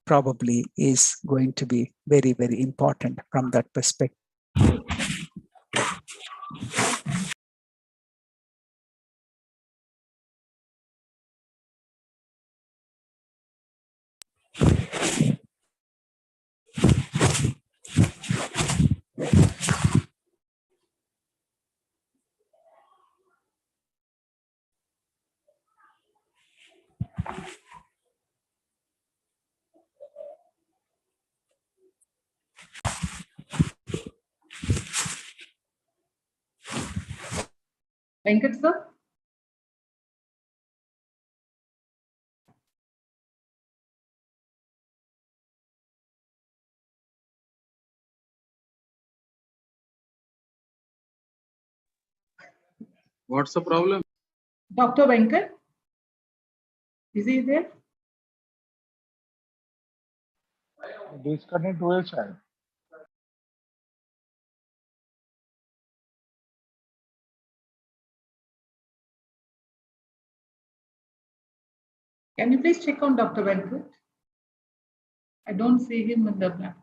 probably is going to be very, very important from that perspective. Venkat sir? What's the problem? Dr. Venkat? Is he there? Disconnect हुए शायद. Can you please check on Dr. Venkat? I don't see him in the platform.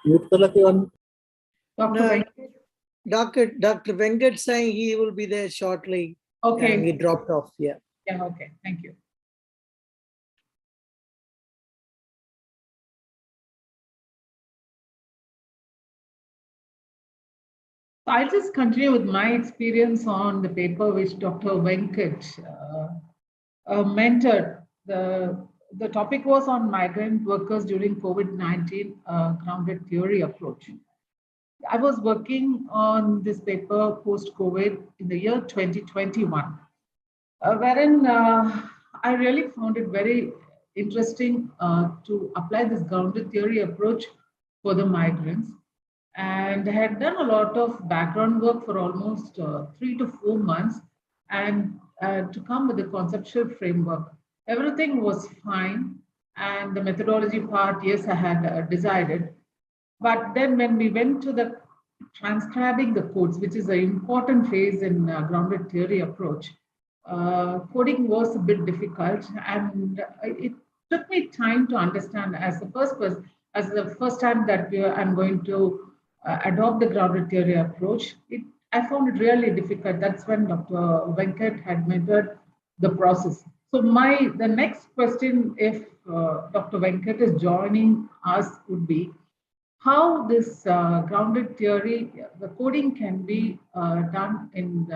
Dr. No. Venkat? Dr. Venkat saying he will be there shortly. Okay. And he dropped off. Yeah. Yeah, okay. Thank you. I'll just continue with my experience on the paper which Dr. Venkat mentored. The topic was on migrant workers during COVID-19 grounded theory approach. I was working on this paper post-COVID in the year 2021, wherein I really found it very interesting to apply this grounded theory approach for the migrants, and had done a lot of background work for almost 3 to 4 months, and to come with a conceptual framework. Everything was fine, and the methodology part, yes, I had decided. But then when we went to the transcribing the codes, which is an important phase in grounded theory approach, coding was a bit difficult, and it took me time to understand as the first time that I'm going to adopt the grounded theory approach. It I found it really difficult. That's when Dr. Venkat had mentored the process. So the next question, if Dr. Venkat is joining us, would be how this grounded theory, the coding can be done in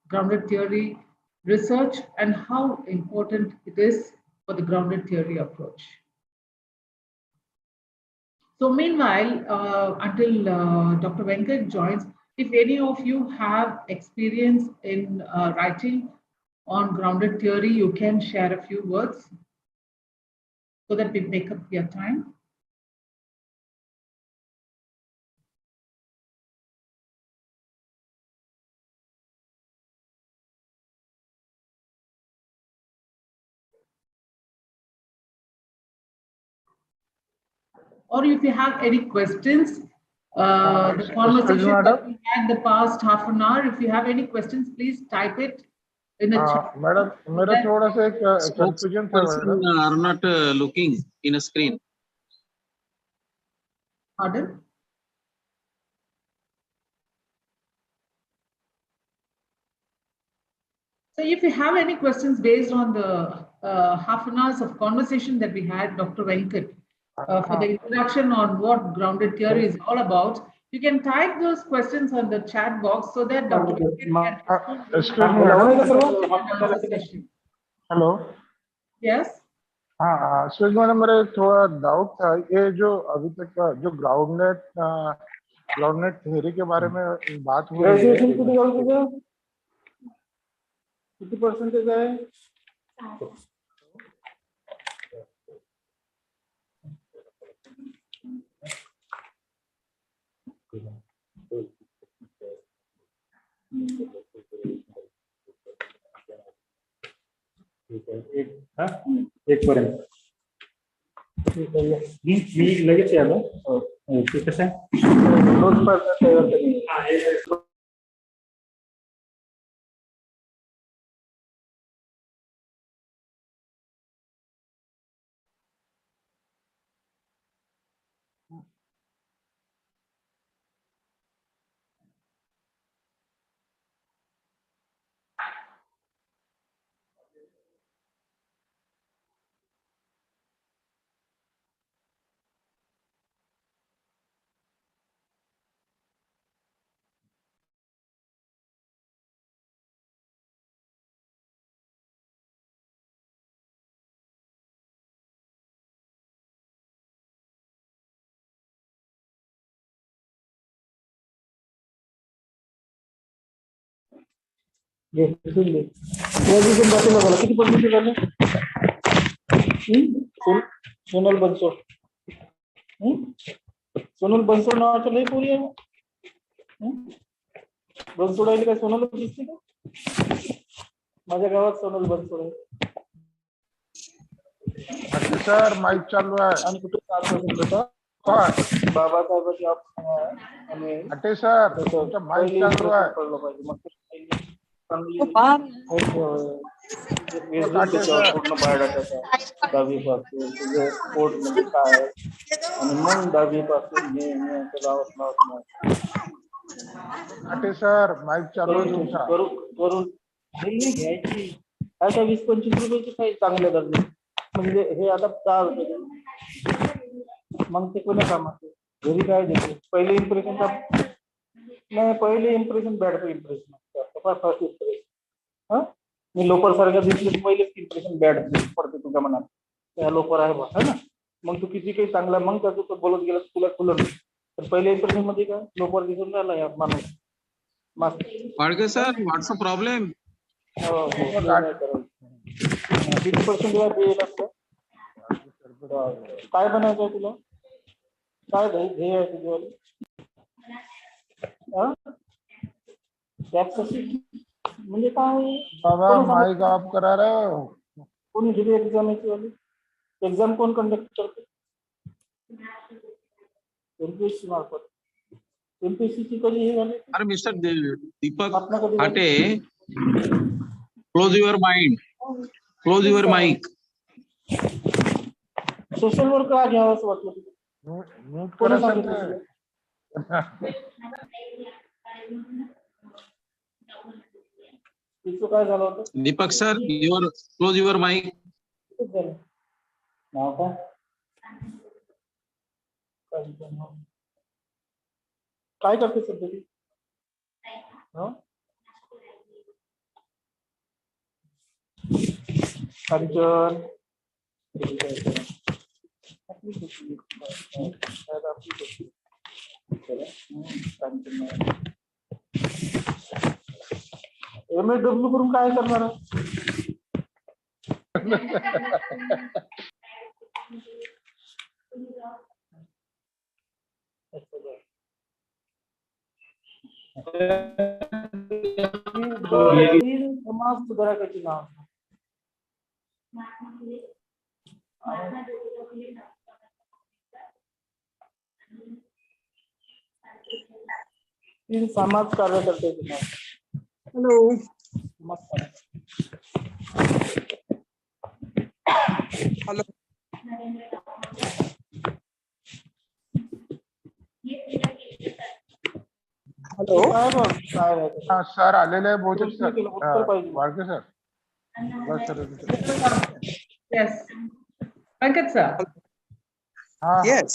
grounded theory research, and how important it is for the grounded theory approach. So meanwhile, until Dr. Venkat joins, if any of you have experience in writing on grounded theory, you can share a few words so that we make up your time. Or if you have any questions, the conversation that we had the past half an hour, if you have any questions, please type it in the chat. Madam मेरा थोड़ा सा एक confusion था madam. Spokesperson are not looking in a screen. Pardon? So if you have any questions based on the half an hours of conversation that we had, Dr. Venkat, for the introduction on what grounded theory is all about, you can type those questions on the chat box so that Dr. Venkat can answer session. Hello. Yes. हाँ Suresh madam, मेरा थोड़ा doubt था. ये जो अभी तक का जो ग्राउंडनेट थ्योरी के बारे में बात हुई है, कितनी परसेंटेज है? एक पर्यंत मी लगेच आलो. ते कसं आहे, ग्रॅज्युएशन बाजूला बोला. किती परसेंटेज झाले? सोनल बनसोड. सोनल बनसोड नावाचं लई पोरी आहे. बनसोड आहे काय? सोनल दिसते का? माझ्या गावात सोनल बनसोड आहे. सर माइक चालू आहे. आणि कुठे 4% होता बाबासाहेबांची ऑप्शन आहे. आणि अटे सर तुमचा माइक चालू आहे. पडलं पाहिजे. मग चांगली पूर्ण बायोडाटाचा 10वी पासून तुझे स्पोर्ट मध्ये काय आहे, आणि मग 10वी पासून हे लावत अटे सर माइक चालू आहे तुमचा. करून घ्यायची. अशा 20-25 रुपयाची काही चांगल्या दर्जा, म्हणजे हे आता 10 रुपये. मग ते कोणा कामाचे? घरी काय देते? पहिले impression bad impression. First impression मी लोकर सारखं दिसले, पहिलेच इम्प्रेशन बॅड पडते तुझ्या मनात. त्या लोकर आहे बा, है ना. मग तू किती काही चांगला, मग त्याचं तो बोलत गेला तुला खुलं. तर पहिल्या इम्प्रेशन मध्ये काय लोकर दिसून राहिला या माणूस. Padge sir, what's the problem? किती पर्सेंट काय बनायचं तुला? काय ध्येय आहे तुझ्यावाली? म्हणजे काय? बाबा माइक ऑफ करा रहे हो. कोणी दिली एक्झाम? एक्झाम कोण कंडक्ट करते? एमपीएससी मार्फत. एमपीएससी ची कधी हे झाली? अरे mister Deepak Hate, close your mind, close your mic. Social work का घ्यावं असं वाटलं तुला? म्यूट करा सर. तिचं काय झालं होतं? Deepak sir, close your mic. किती झालं? नाव काय? काय करते सध्या ती? हं? कंचन MSW करून काय करणार? समाज सुधारकाचे नाव. तीन समाज कार्यकर्त्याचे नाव. Hello. नमस्कार. Hello. Hello. काय बघ काय आहे? सर आलेले आहे बहुतेक प्रश्न केला, उत्तर सर पाहिजे. वाळके सर बस सर Yes. Venkat sir. हा Yes.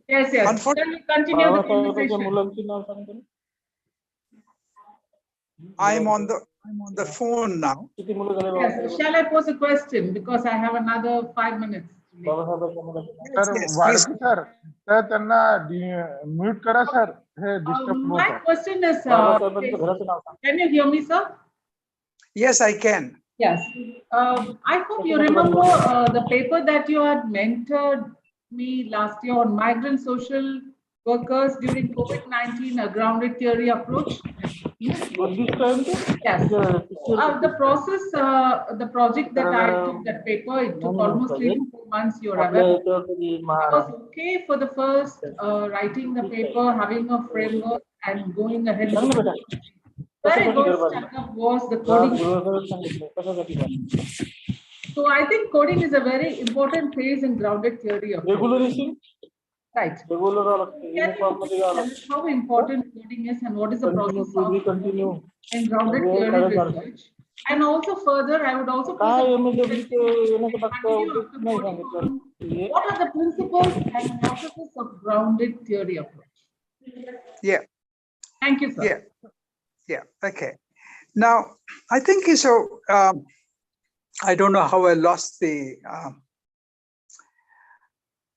Yes, yes. Unfortunately, Shall we continue the बाबासाहेबांच्या conversation? मुलांची नाव सांगतो ना. I'm on the phone now. किती मुलं झाले Yes. बाबासाहेबांना? Shall I pose a question because I have another 5 minutes? बाबासाहेबांच्या मुलांची नाव. Yes, sir yes, Walke please. Sir तर त्यांना म्यूट करा सर हे डिस्टर्ब My होत आहे. question is, बाबासाहेबांचं घराचं नाव सांग. can you hear me, sir? Yes, I can. Yes. I hope you remember the paper that you had mentored me last year on migrant social workers during COVID-19, a grounded theory approach. उद्दिष्ट आहे ना ते? Yes. म्हणजे The process, the project that I took that paper, it took almost 3 to 4 months, you're आपल्या aware. याच्यावरती I Maharaj was okay for the first writing the paper, having a framework and going ahead. सांग ना बेटा. Where I कशासाठी got garba stuck up was the झाला? coding. गृहकार्य सांगितलं कशासाठी झालं? So I think coding is a very important phase in grounded theory of regular येशील right. Regular राहावं लागतं. Can you युनिफॉर्म मध्ये please यावं tell लागतं. us how important coding is and what is the continue process to be of continue in grounded theory research? And also further, I would also pose काय a MSW question चे येण्याचा that मागचा continue उद्देश after नाही coding सांगितलं. on what are the principles and processes of grounded theory approach? Yeah. Thank you, sir. Yeah. Yeah. Okay. Now, I think so. I don't know how I lost the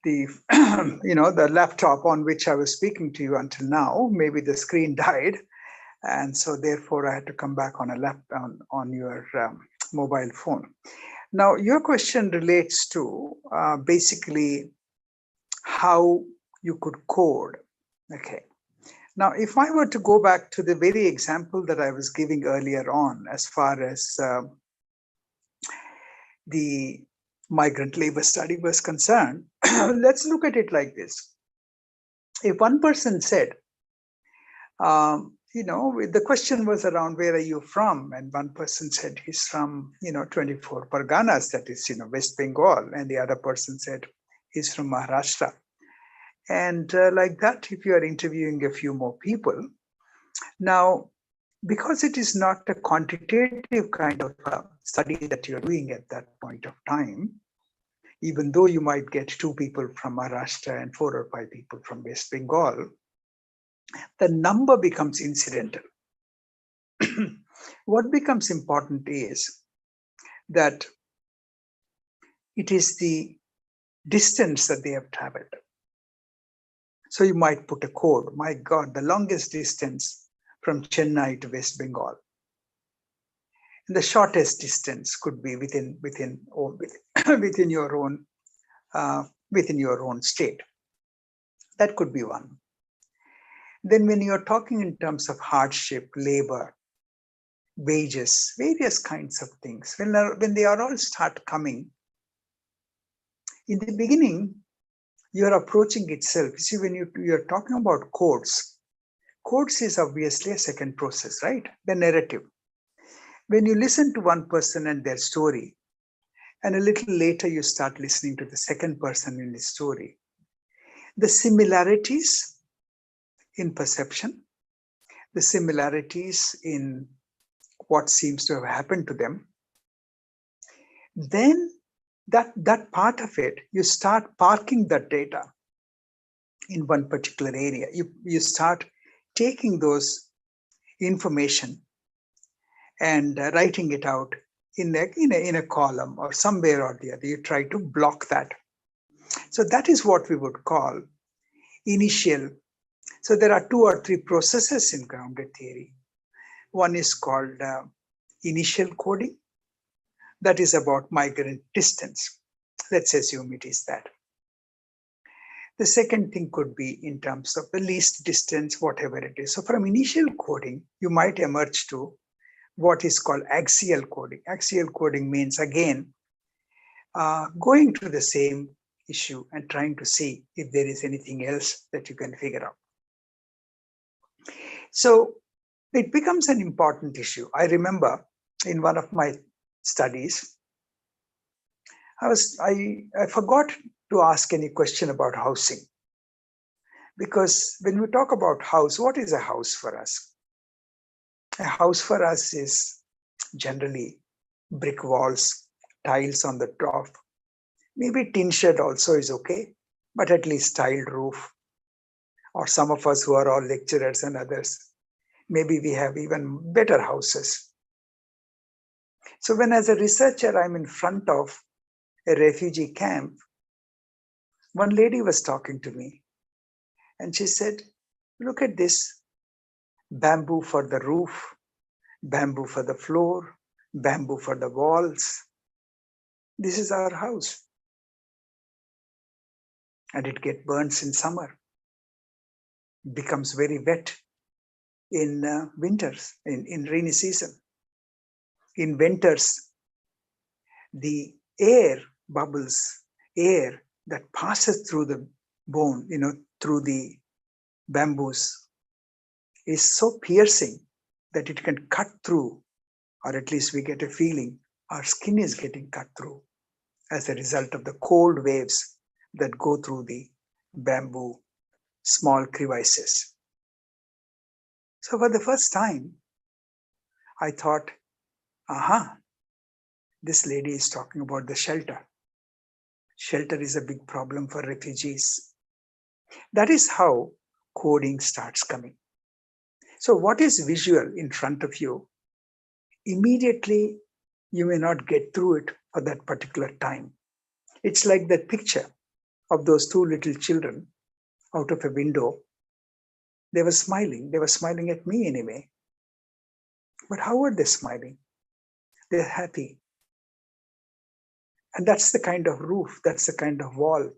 the laptop on which I was speaking to you until now. Maybe the screen died, and so therefore I had to come back on a laptop on your mobile phone. Now, your question relates to basically how you could code. Okay. Now, if I were to go back to the very example that I was giving earlier on, as far as the migrant labor study was concerned, let's look at it like this. If one person said, the question was around where are you from? And one person said he's from, 24 Parganas, that is, West Bengal. And the other person said he's from Maharashtra. And like that, if you are interviewing a few more people, now, because it is not a quantitative kind of study that you're doing at that point of time, even though you might get 2 people from Maharashtra and 4 or 5 people from West Bengal, the number becomes incidental. What becomes important is that it is the distance that they have traveled. So you might put a code, my God, the longest distance from Chennai to West Bengal. And the shortest distance could be within your own state. That could be one. Then when you're talking in terms of hardship, labor, wages, various kinds of things, when they all start coming, in the beginning, you're approaching itself. See, when you're talking about codes is obviously a second process, right? The narrative. When you listen to one person and their story, and a little later you start listening to the second person in the story, the similarities in perception, the similarities in what seems to have happened to them. Then that part of it, you start parking that data in one particular area. You start taking those information and writing it out in a column or somewhere or the other. You try to block that. So that is what we would call initial. So there are 2 or 3 processes in grounded theory. One is called initial coding. That is about migrant distance. Let's assume it is that. The second thing could be in terms of the least distance, whatever it is. So from initial coding, you might emerge to what is called axial coding. Axial coding means, again, going to the same issue and trying to see if there is anything else that you can figure out. So it becomes an important issue. I remember in one of my studies, I forgot to ask any question about housing. Because when we talk about house, what is a house for us? A house for us is generally brick walls, tiles on the top. Maybe tin shed also is okay, but at least tiled roof. Or some of us who are all lecturers and others, maybe we have even better houses. So when as a researcher, I'm in front of a refugee camp, one lady was talking to me and she said, look at this, bamboo for the roof, bamboo for the floor, bamboo for the walls. This is our house. And it gets burns in summer, becomes very wet in winters, in rainy season. In winters, the air bubbles, air that passes through the bone, through the bamboos, is so piercing that it can cut through, or at least we get a feeling our skin is getting cut through as a result of the cold waves that go through the bamboo small crevices. So for the first time, I thought, aha, this lady is talking about the shelter. Shelter is a big problem for refugees. That is how coding starts coming. So what is visual in front of you? Immediately, you may not get through it for that particular time. It's like that picture of those 2 little children out of a window. They were smiling. They were smiling at me anyway. But how were they smiling? They're happy. And that's the kind of roof, that's the kind of wall,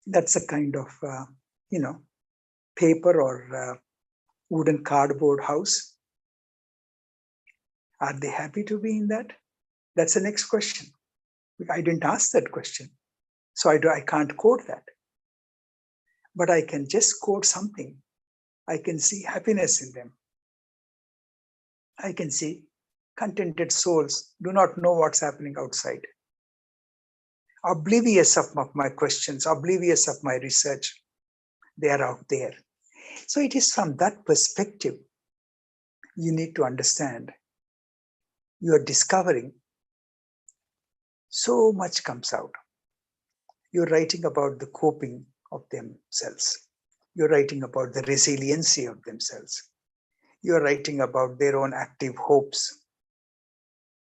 that's the kind of, paper or wooden cardboard house. Are they happy to be in that? That's the next question. I didn't ask that question, so I can't code that. But I can just code something. I can see happiness in them. I can see contented souls do not know what's happening outside. Oblivious of my questions, oblivious of my research, they are out there. So it is from that perspective you need to understand. You are discovering so much comes out. You're writing about the coping of themselves. You're writing about the resiliency of themselves. You're writing about their own active hopes,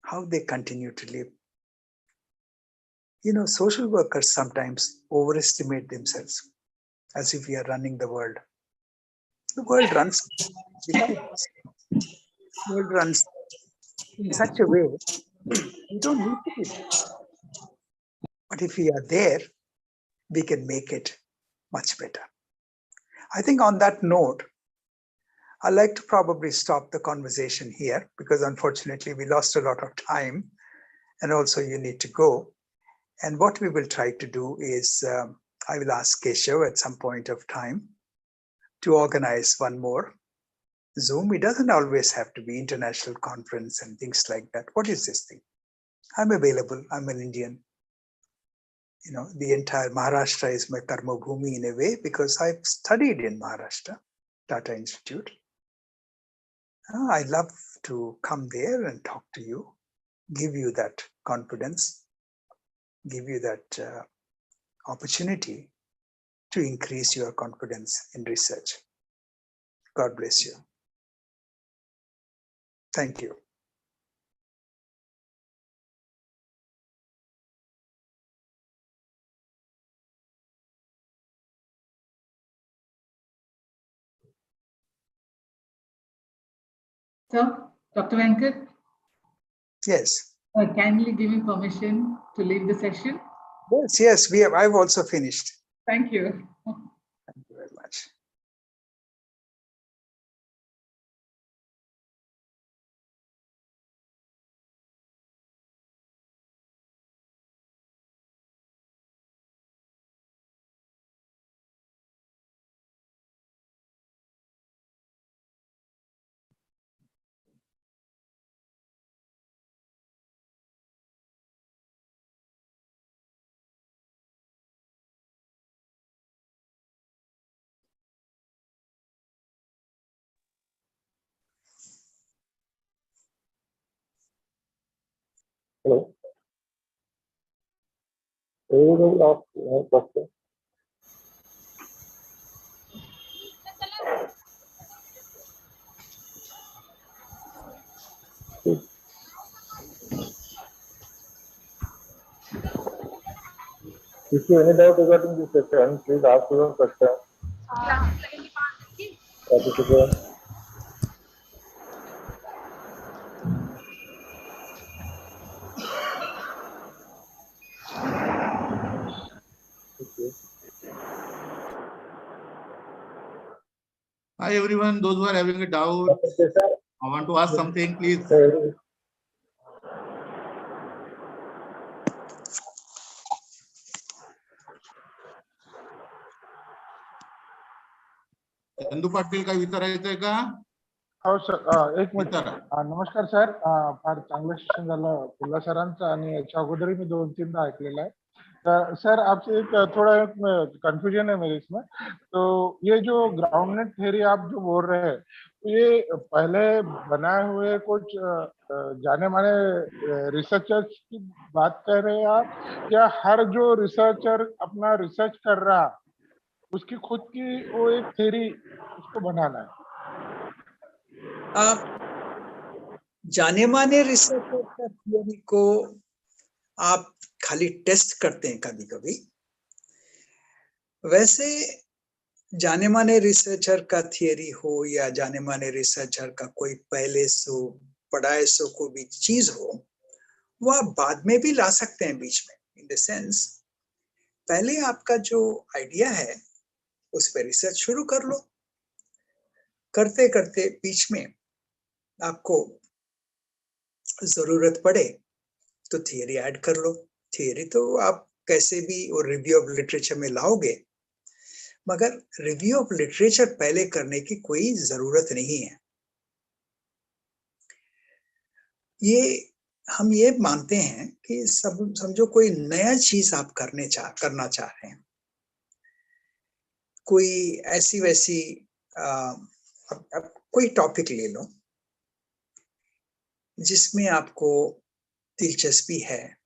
how they continue to live. Social workers sometimes overestimate themselves as if we are running the world. The world runs without us. The world runs in such a way we don't need to be there. But if we are there, we can make it much better. I think on that note, I'd like to probably stop the conversation here because unfortunately we lost a lot of time and also you need to go. And what we will try to do is I will ask Keshav at some point of time to organize one more Zoom. It doesn't always have to be international conference and things like that. What is this thing? I'm available. I'm an Indian. The entire Maharashtra is my karma bhumi in a way because I've studied in Maharashtra, Tata Institute. I love to come there and talk to you, give you that confidence, give you that opportunity to increase your confidence in research. God bless you. Thank you. Sir, Dr. Venkat, Yes. kindly give me permission to leave the session. Yes, we have. I've also finished. Thank you. Thank you very much. Hello. Anybody ask any question? If you any doubt regarding this session, please ask your question. Participant. Okay. Hi everyone, those who are having a doubt, I want to ask something, please. Chandu Patil काय विचारायचंय का? हो sir, एक minute. विचारा. नमस्कार sir, फार चांगलं session झालं फुल्ला सरांचं आणि याच्या अगोदरही मी 2-3दा ऐकलेलं आहे. सर आपसे एक थोड़ा कंफ्यूजन है मेरे इसमें. तो ये जो ग्राउंड नेट थ्योरी आप जो बोल रहे हैं, ये पहले बनाए हुए कुछ जाने माने रिसर्चर्स की बात कर रहे हैं आप, या हर जो रिसर्चर अपना रिसर्च कर रहा उसकी खुद की वो एक थ्योरी उसको बनाना है? जाने माने रिसर्चर का थियोरी को आप खाली टेस्ट करते हैं कभी कभी. वैसे जाने माने रिसर्चर का थियोरी हो या जाने माने रिसर्चर का कोई पहले सो पढ़ाए सो कोई भी चीज हो, वो आप बाद में भी ला सकते हैं बीच में. इन द सेंस पहले आपका जो आइडिया है उस पर रिसर्च शुरू कर लो. करते करते बीच में आपको जरूरत पड़े तो थियरी ऐड कर लो. थियरी तो आप कैसे भी वो रिव्यू ऑफ लिटरेचर में लाओगे, मगर रिव्यू ऑफ लिटरेचर पहले करने की कोई जरूरत नहीं है. ये हम ये मानते हैं कि सब समझो कोई नया चीज आप करना चाह रहे हैं, कोई ऐसी वैसी अब कोई टॉपिक ले लो जिसमें आपको दिलचस्पी है,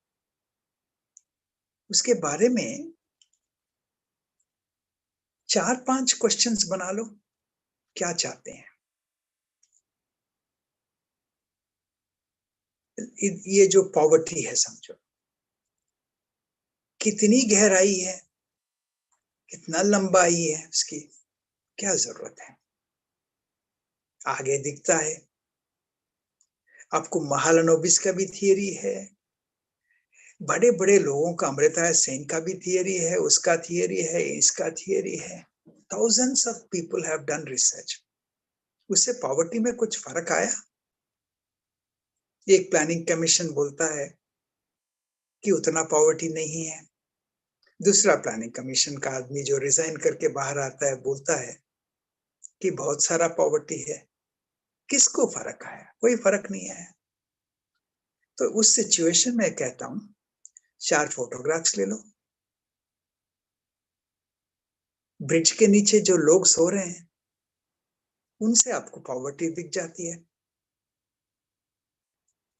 उसके बारे में 4-5 क्वेश्चंस बना लो. क्या चाहते हैं? ये जो पॉवर्टी है समझो, कितनी गहराई है, कितना लंबाई है, उसकी क्या जरूरत है? आगे दिखता है. आपको महालनोबिस का भी थियरी है, बड़े बड़े लोगों का अमृता सेन का भी थियरी है, उसका थियरी है, इसका थियरी है. thousands of people have done research. उससे पॉवर्टी में कुछ फर्क आया? एक प्लानिंग कमीशन बोलता है कि उतना पॉवर्टी नहीं है, दूसरा प्लानिंग कमीशन का आदमी जो रिजाइन करके बाहर आता है बोलता है कि बहुत सारा पॉवर्टी है. किसको फर्क आया? कोई फर्क नहीं आया. तो उस सिचुएशन में कहता हूं 4 फोटोग्राफ्स ले लो. ब्रिज के नीचे जो लोग सो रहे हैं उनसे आपको पॉवर्टी दिख जाती है.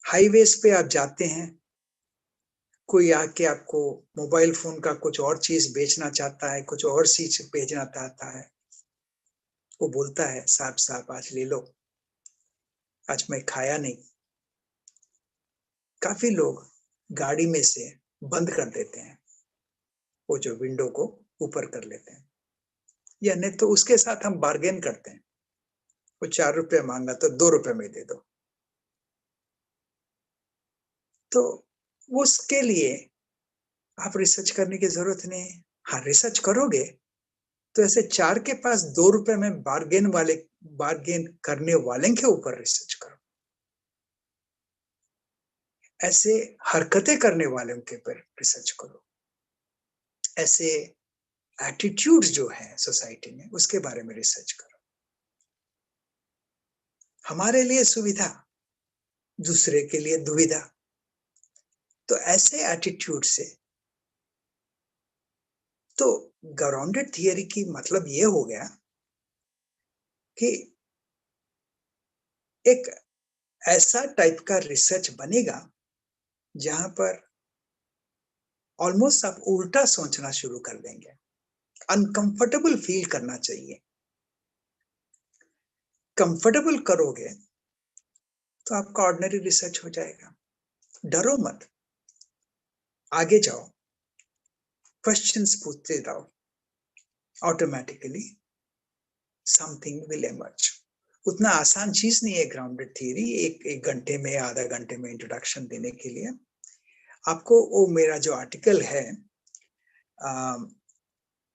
हाईवेज पे आप जाते हैं, कोई आके आपको मोबाइल फोन का कुछ और चीज बेचना चाहता है, कुछ और चीज बेचना चाहता है, वो बोलता है साहब साहब आज ले लो, आज मैं खाया नहीं। काफी लोग गाड़ी में से बंद कर देते हैं, वो जो विंडो को ऊपर कर लेते हैं, या नहीं तो उसके साथ हम बार्गेन करते हैं, वो 4 रुपए मांगा तो 2 रुपए में दे दो। तो उसके लिए आप रिसर्च करने की जरूरत नहीं है। हाँ, रिसर्च करोगे तो ऐसे 4 के पास 2 रुपए में बार्गेन करने वाले के ऊपर रिसर्च करो। ऐसे हरकतें करने वालों के ऊपर रिसर्च करो। ऐसे एटीट्यूड्स जो है सोसाइटी में, उसके बारे में रिसर्च करो। हमारे लिए सुविधा, दूसरे के लिए दुविधा। तो ऐसे एटीट्यूड से, तो ग्राउंडेड थियरी की मतलब ये हो गया कि एक ऐसा टाइप का रिसर्च बनेगा जहां पर ऑलमोस्ट आप उल्टा सोचना शुरू कर देंगे, अनकंफर्टेबल फील करना चाहिए। कंफर्टेबल करोगे तो आपका ऑर्डिनरी रिसर्च हो जाएगा। डरो मत, आगे जाओ, क्वेश्चंस पूछते रहो, ऑटोमेटिकली समथिंग विल एमर्ज। उतना आसान चीज नहीं है ग्राउंडेड थियरी, एक घंटे में, आधा घंटे में इंट्रोडक्शन देने के लिए। आपको वो मेरा जो आर्टिकल है,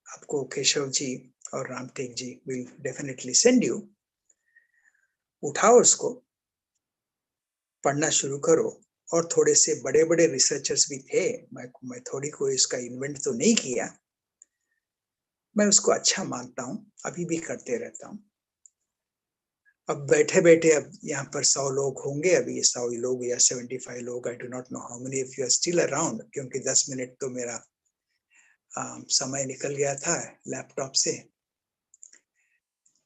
आपको केशव जी और रामटेक जी विल डेफिनेटली सेंड यू। उठाओ उसको, पढ़ना शुरू करो। और थोड़े से बड़े बड़े रिसर्चर्स भी थे, मैं थोड़ी कोई इसका इन्वेंट तो नहीं किया, मैं उसको अच्छा मानता हूँ, अभी भी करते रहता हूँ। अब बैठे बैठे अब यहाँ पर 100 लोग होंगे, अभी 100 लोग या 75 लोग, I do not know how many if you are still around, क्योंकि 10 मिनट तो मेरा समय निकल गया था लैपटॉप से,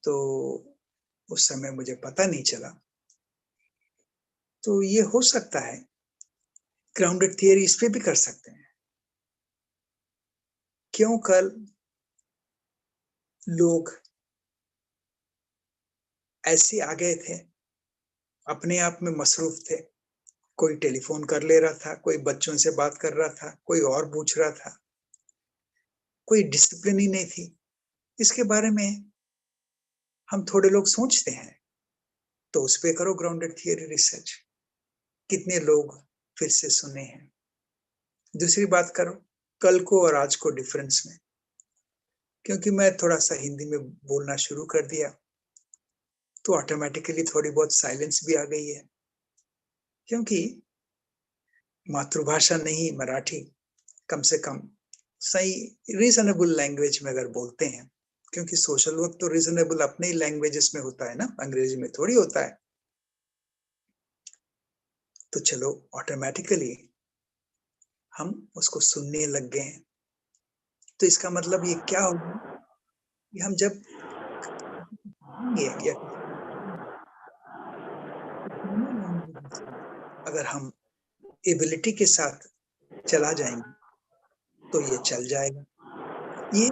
तो उस समय मुझे पता नहीं चला। तो ये हो सकता है ग्राउंडेड थियरी इस पे भी कर सकते हैं। क्यों कल लोग ऐसे आ गए थे, अपने आप में मसरूफ थे, कोई टेलीफोन कर ले रहा था, कोई बच्चों से बात कर रहा था, कोई और पूछ रहा था, कोई डिसिप्लिन ही नहीं थी। इसके बारे में हम थोड़े लोग सोचते हैं, तो उस पे करो ग्राउंडेड थियरी रिसर्च, कितने लोग फिर से सुने हैं। दूसरी बात करो कल को और आज को डिफरेंस में, क्योंकि मैं थोड़ा सा हिंदी में बोलना शुरू कर दिया तो ऑटोमेटिकली थोड़ी बहुत साइलेंस भी आ गई है, क्योंकि मातृभाषा नहीं मराठी, कम से कम सही रीजनेबल लैंग्वेज में अगर बोलते हैं, क्योंकि सोशल वर्क तो रीजनेबल अपने ही लैंग्वेजेस में होता है ना, अंग्रेजी में थोड़ी होता है। तो चलो ऑटोमेटिकली हम उसको सुनने लग गए हैं। तो इसका मतलब ये क्या होगा कि हम जब या अगर हम एबिलिटी के साथ चला जाएंगे तो ये चल जाएगा। ये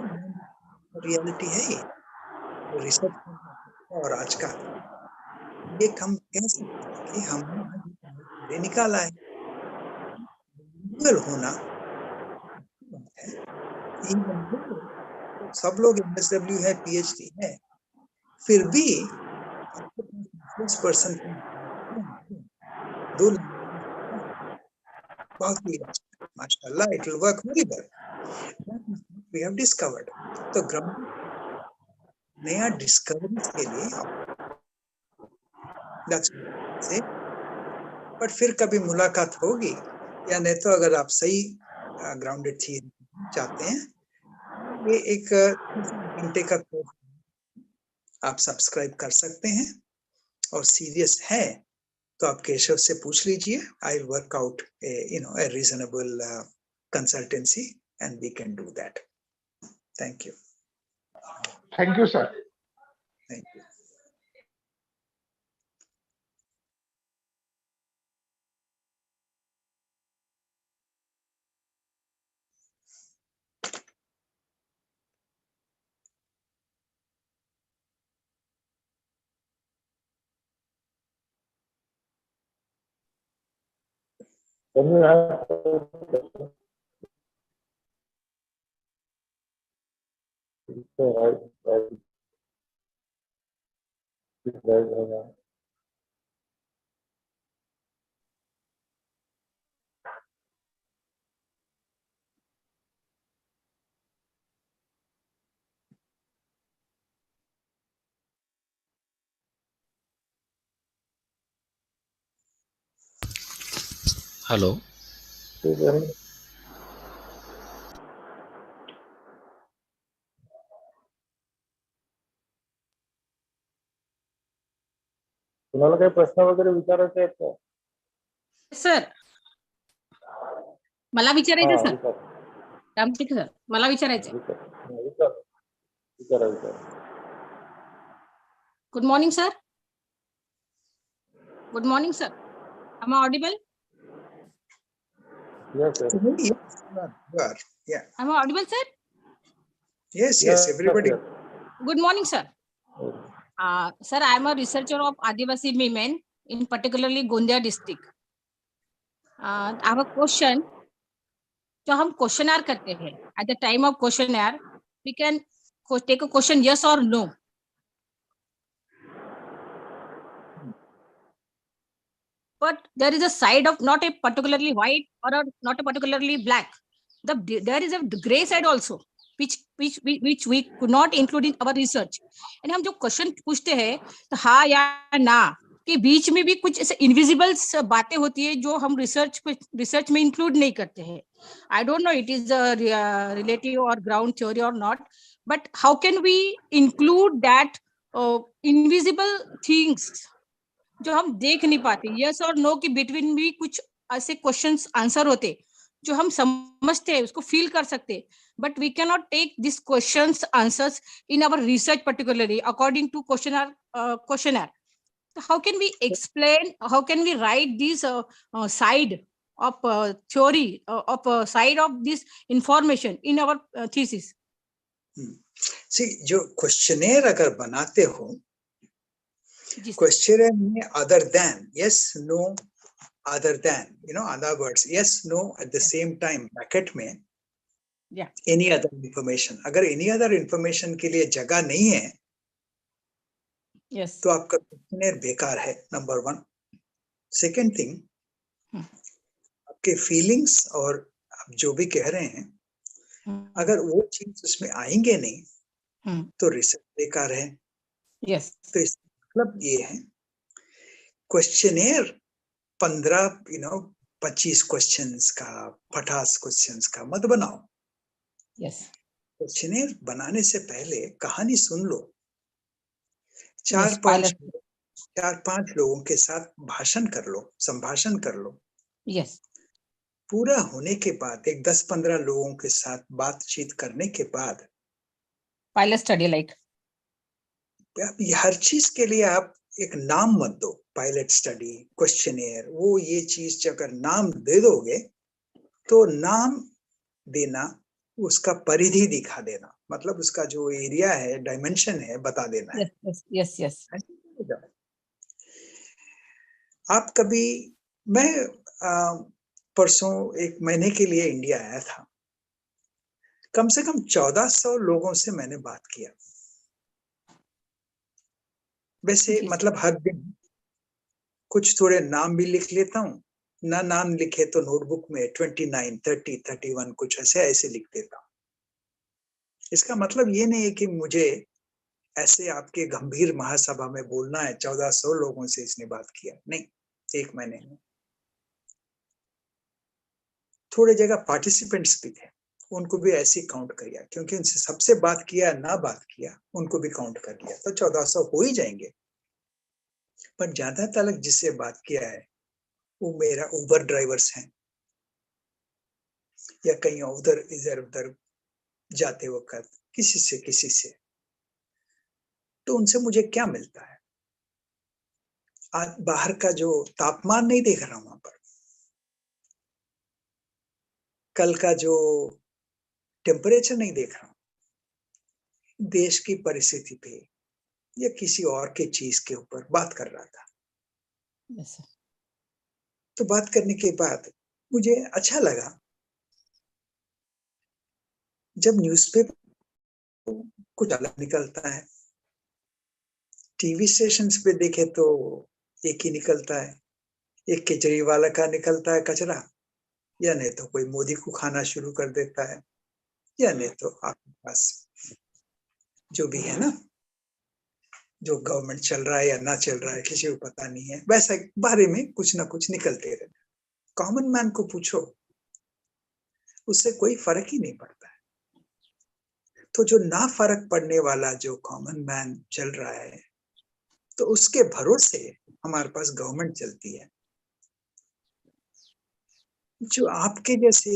रियलिटी है, ये रिसर्च और आज का एक हम कह सकते हैं कि हमने निकाला है। होना है, सब लोग एमएसडब्ल्यू है, पीएचडी है, फिर भी पर्सन दो बहुत ही माशाल्लाह, it will work very well, we have discovered. तो ग्राउंड नया डिस्कवरी के लिए से बट फिर कभी मुलाकात होगी या नहीं, तो अगर आप सही ग्राउंडेड थियरी चाहते हैं, ये एक घंटे का कोर्स आप सब्सक्राइब कर सकते हैं, और सीरियस है तो आप केशव से पूछ लीजिए। I will work out a reasonable consultancy and we can do that. Thank you. Thank you, sir. Thank you. Can you ask a question? Right. Hello. तुम्हाला काही प्रश्न वगैरे विचारायचे आहेत का? सर मला विचारायचं सर विचार. रामटेक सर मला विचारायचं विचारा. Good morning sir good morning sir am I audible Yes, sir. Yes, you are. Yeah. am I audible sir Yes, everybody. Yes. good morning sir Yes. sir I am a researcher of Adivasi women in particularly Gondia district I have a question जो हम questionnaire करते हैं at the time of questionnaire we can take a question yes or no but there is a side of not a particularly white or not a particularly black there is a gray side also which we could not include in our research and हम जो question पूछते हैं तो हाँ या ना के बीच में भी कुछ ऐसे इनविजिबल बातें होती है जो हम रिसर्च में इंक्लूड नहीं करते हैं I don't know it is relative और ग्राउंड थ्योरी और not but how can we include that invisible things जो हम देख नहीं पाते यस और नो के बिटवीन भी कुछ ऐसे क्वेश्चंस आंसर होते जो हम समझते हैं उसको फील कर सकते but we cannot take these questions answers in our research particularly according to questionnaire so how can we explain how can we write this side of theory of side of this information in our thesis See, जो questionnaire अगर बनाते हो questionnaire में other than yes no other than other words yes no at the same time bracket में any other information अगर any other information के लिए जगह नहीं है तो आपका क्वेश्चनेयर बेकार है नंबर 1 सेकंड थिंग आपके फीलिंग्स और आप जो भी कह रहे हैं अगर वो चीज उसमें आएंगे नहीं तो रिसर्च बेकार है तो इसका मतलब ये है क्वेश्चनेयर 15 25 क्वेश्चंस का 50 क्वेश्चंस का मत बनाओ क्वेश्चनेयर बनाने से पहले कहानी सुन लो 4-5 लोगों के साथ भाषण कर लो संभाषण कर लो पूरा होने के बाद एक 10-15 लोगों के साथ बातचीत करने के बाद पायलट स्टडी लाइक हर चीज के लिए आप एक नाम मत दो पायलट स्टडी क्वेश्चनेयर वो ये चीज अगर नाम दे दोगे तो नाम देना उसका परिधि दिखा देना मतलब उसका जो एरिया है डायमेंशन है बता देना है यस आप कभी मैं परसों 1 महीने के लिए इंडिया आया था कम से कम 1400 लोगों से मैंने बात किया वैसे मतलब हर दिन कुछ थोड़े नाम भी लिख लेता हूँ ना नाम लिखे तो नोटबुक में 29 30 31 कुछ ऐसे लिख देता हूँ इसका मतलब ये नहीं है कि मुझे ऐसे आपके गंभीर महासभा में बोलना है 1400 लोगों से इसने बात किया नहीं 1 महीने में थोड़े जगह पार्टिसिपेंट्स भी थे उनको भी ऐसे काउंट किया क्योंकि उनसे सबसे बात किया ना बात किया उनको भी काउंट कर लिया तो 1400 हो ही जाएंगे पर ज्यादा तक जिससे बात किया है वो मेरा उबर ड्राइवर्स हैं या कहीं इधर उधर जाते वक्त किसी से तो उनसे मुझे क्या मिलता है आज बाहर का जो तापमान नहीं देख रहा हूं वहां पर कल का जो टेम्परेचर नहीं देख रहा हूं देश की परिस्थिति पे या किसी और के चीज के ऊपर बात कर रहा था तो बात करने के बाद मुझे अच्छा लगा जब न्यूज़पेपर कुछ अलग निकलता है, टीवी स्टेशंस पे देखे तो एक ही निकलता है, एक केजरीवाल का निकलता है कचरा, या नहीं तो कोई मोदी को खाना शुरू कर देता है, या नहीं तो आपके पास जो भी है ना, जो गवर्नमेंट चल रहा है या ना चल रहा है किसी को पता नहीं है, वैसा बारे में कुछ ना कुछ निकलते रहते। कॉमन मैन को पूछो, उससे कोई फर्क ही नहीं पड़ता है। तो जो ना फर्क पड़ने वाला जो कॉमन मैन चल रहा है, तो उसके भरोसे हमारे पास गवर्नमेंट चलती है। जो आपके जैसे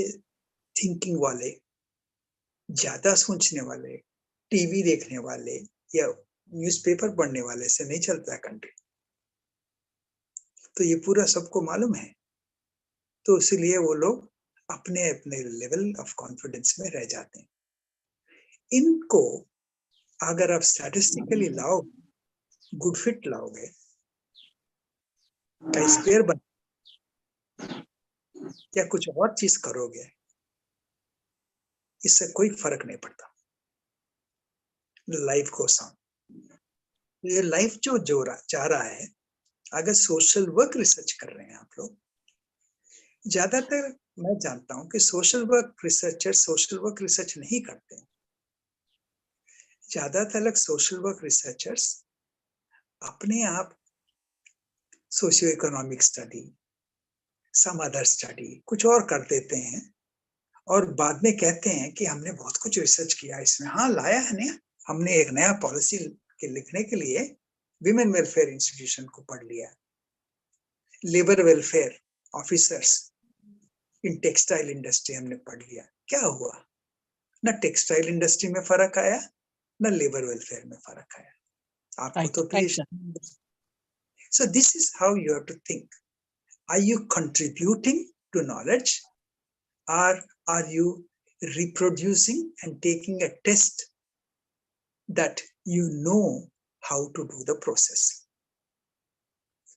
थिंकिंग वाले, ज्यादा सोचने वाले, टीवी देखने वाले या न्यूज़पेपर पढ़ने वाले से नहीं चलता है कंट्री। तो ये पूरा सबको मालूम है, तो इसलिए वो लोग अपने अपने लेवल ऑफ कॉन्फिडेंस में रह जाते हैं। इनको अगर आप स्टैटिस्टिकली लाओ, गुड फिट लाओगे, का स्क्वायर बन या कुछ और चीज करोगे, इससे कोई फर्क नहीं पड़ता। लाइफ को ये लाइफ जो जा रहा है, अगर सोशल वर्क रिसर्च कर रहे हैं आप लोग, ज्यादातर मैं जानता हूं कि सोशल वर्क रिसर्च नहीं करते। ज्यादातर लोग सोशल वर्क रिसर्चर्स अपने आप socio economic study, some other study कुछ और कर देते हैं, और बाद में कहते हैं कि हमने बहुत कुछ रिसर्च किया इसमें। हाँ, लाया है ना, हमने एक नया पॉलिसी के लिखने के लिए विमेन वेलफेयर इंस्टीट्यूशन को पढ़ लिया, labour welfare officers in textile industry हमने पढ़ लिया। क्या हुआ? ना टेक्सटाइल इंडस्ट्री में फर्क आया, ना लेबर वेलफेयर में फर्क आया। आपको तो PhD। So this is how you have to think. Are you contributing to knowledge, or are you reproducing and taking a test that you know how to do the process?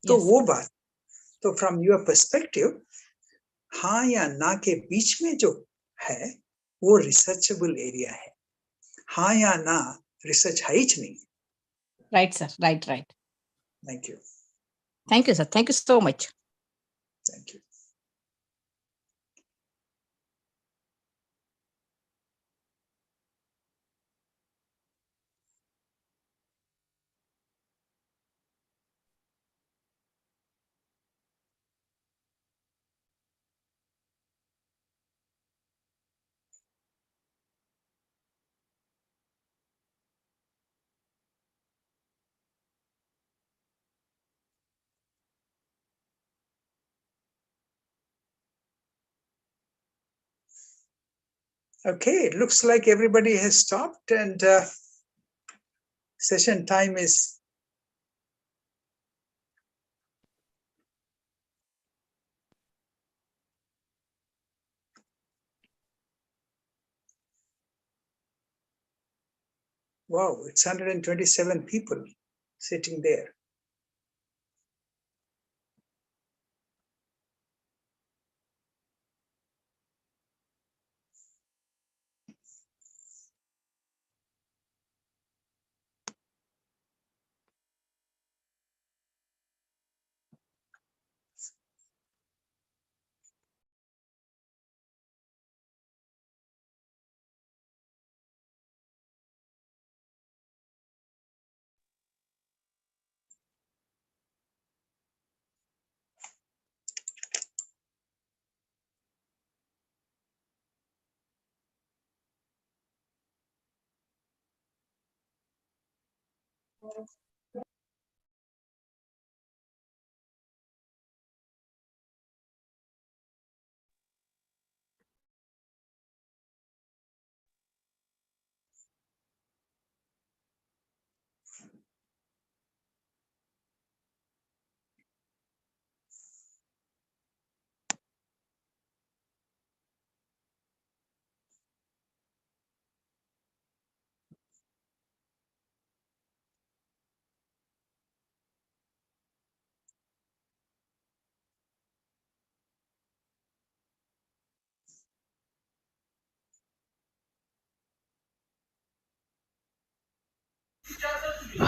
तो वो बात, तो from your perspective, हाँ या ना के बीच में जो है वो रिसर्चेबल एरिया है। हाँ या ना रिसर्च है ही नहीं। Right, sir. Right. Thank you. Thank you, sir. Thank you so much. Thank you. Okay, it looks like everybody has stopped, and session time is wow, it's 127 people sitting there.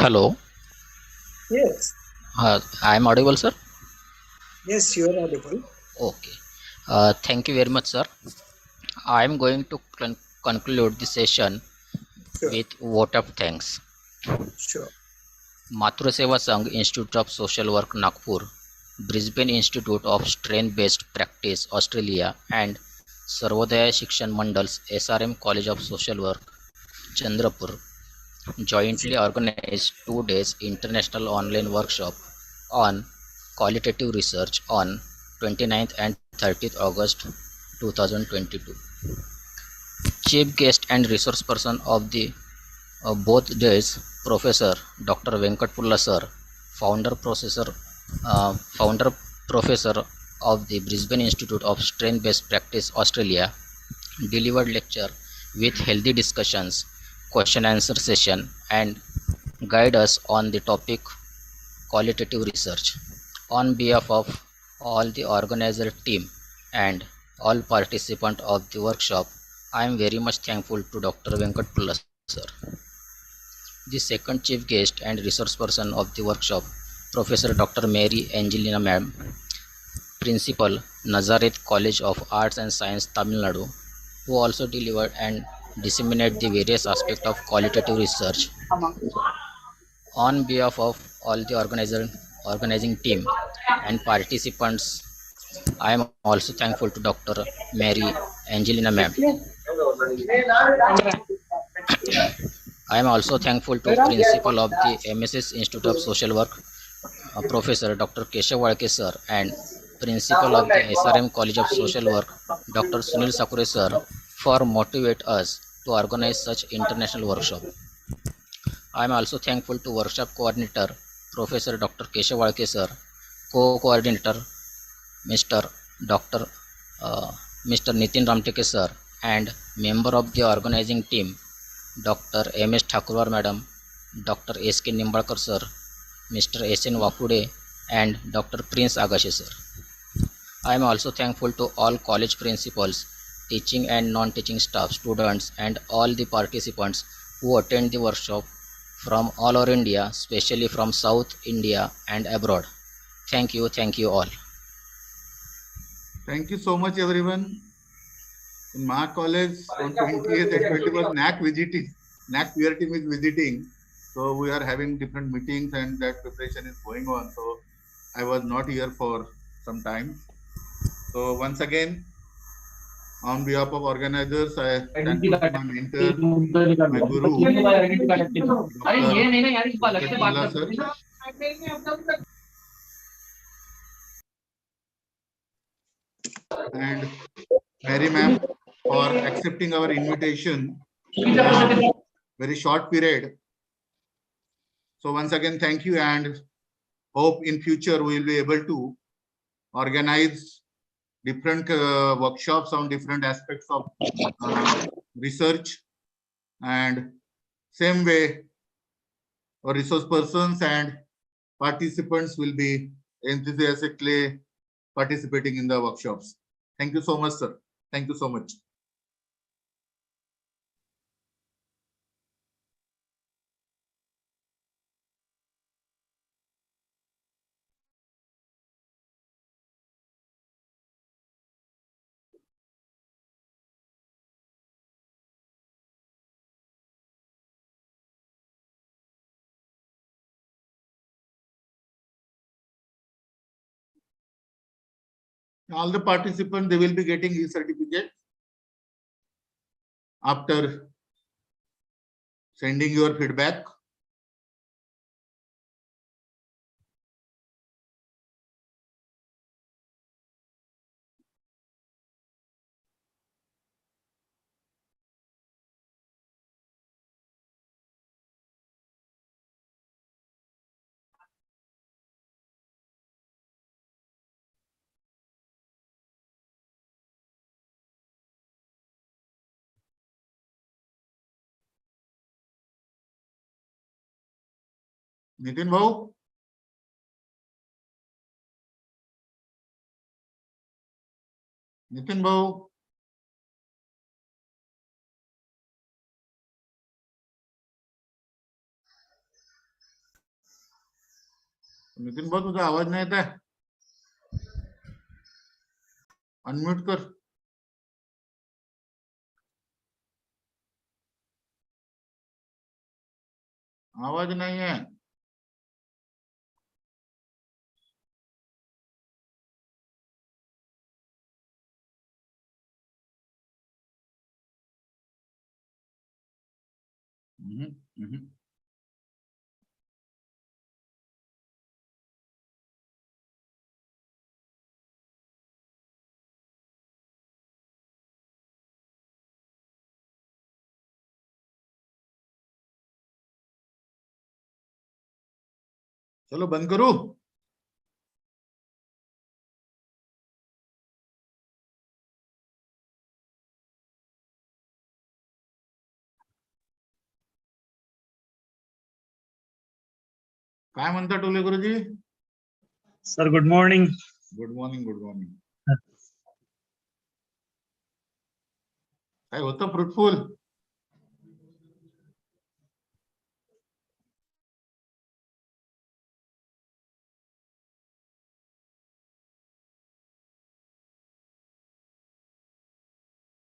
Hello, Yes, I am audible, sir. yes, you are audible. Okay. Thank you very much, sir. I am going to conclude the session Sure, with vote of thanks. sure. Matru Sangh Institute of Social Work, Nagpur, Brisbane Institute of Strength-Based Practice, Australia, and Sarvodaya Shikshan Mandal's SRM College of Social Work, Chandrapur, jointly organized 2 days international online workshop on qualitative research on 29th and 30th August 2022. Chief guest and resource person of the both days, Professor Dr. Venkatpulla sir, founder professor, founder professor of the Brisbane Institute of Strength-Based Practice, Australia, delivered lecture with healthy discussions, question answer session, and guide us on the topic qualitative research. On behalf of all the organizer team and all participants of the workshop, I am very much thankful to Dr. Venkatpulla sir. The second chief guest and resource person of the workshop, Professor Dr. Mary Angelina Ma'am, Principal, Nazareth College of Arts and Science, Tamil Nadu, who also delivered and disseminated the various aspects of qualitative research. On behalf of all the organizing team and participants, I am also thankful to Dr. Mary Angelina Ma'am. I am also thankful to Principal of the MSS Institute of Social Work, Professor Dr. Keshav Walke sir, and Principal of the SRM College of Social Work, Dr. Sunil Sakure sir, for motivate us to organize such international workshop. I am also thankful to workshop coordinator, Professor Dr. Keshav Walke sir, co-coordinator, Mr. Dr. Uh, Mr. Nitin Ramteke sir, and member of the organizing team, Dr. M.S. Thakurwar madam, Dr. S.K. Nimbalkar sir, Mr. S.N. Wakude, and Dr. Prince Agashe sir. I am also thankful to all college principals, teaching and non-teaching staff, students, and all the participants who attend the workshop from all over India, especially from South India and abroad. Thank you all. Thank you so much, everyone. In my college, on 20th and 21st, NAC visiting, NAC peer team is visiting. So we are having different meetings and that preparation is going on. So I was not here for some time. So once again, on behalf of organizers, I thank you to my mentor, my guru, Dr. Venkatpulla sir. And Mary ma'am for accepting our invitation in a very short period. So once again, thank you, and hope in future we will be able to organize different workshops on different aspects of research, and same way our resource persons and participants will be enthusiastically participating in the workshops. Thank you so much, sir. Thank you so much. All the participants, they will be getting e-certificate after sending your feedback. Nitin Bhau? Nitin Bhau? Nitin भाऊ तुझा आवाज नाही येत आहे. Unmute कर. आवाज नाही आहे. चलो बंद करू. काय म्हणता Tole guruji? Sir good morning. Good morning. Good morning. काय होतं फ्रुटफुल?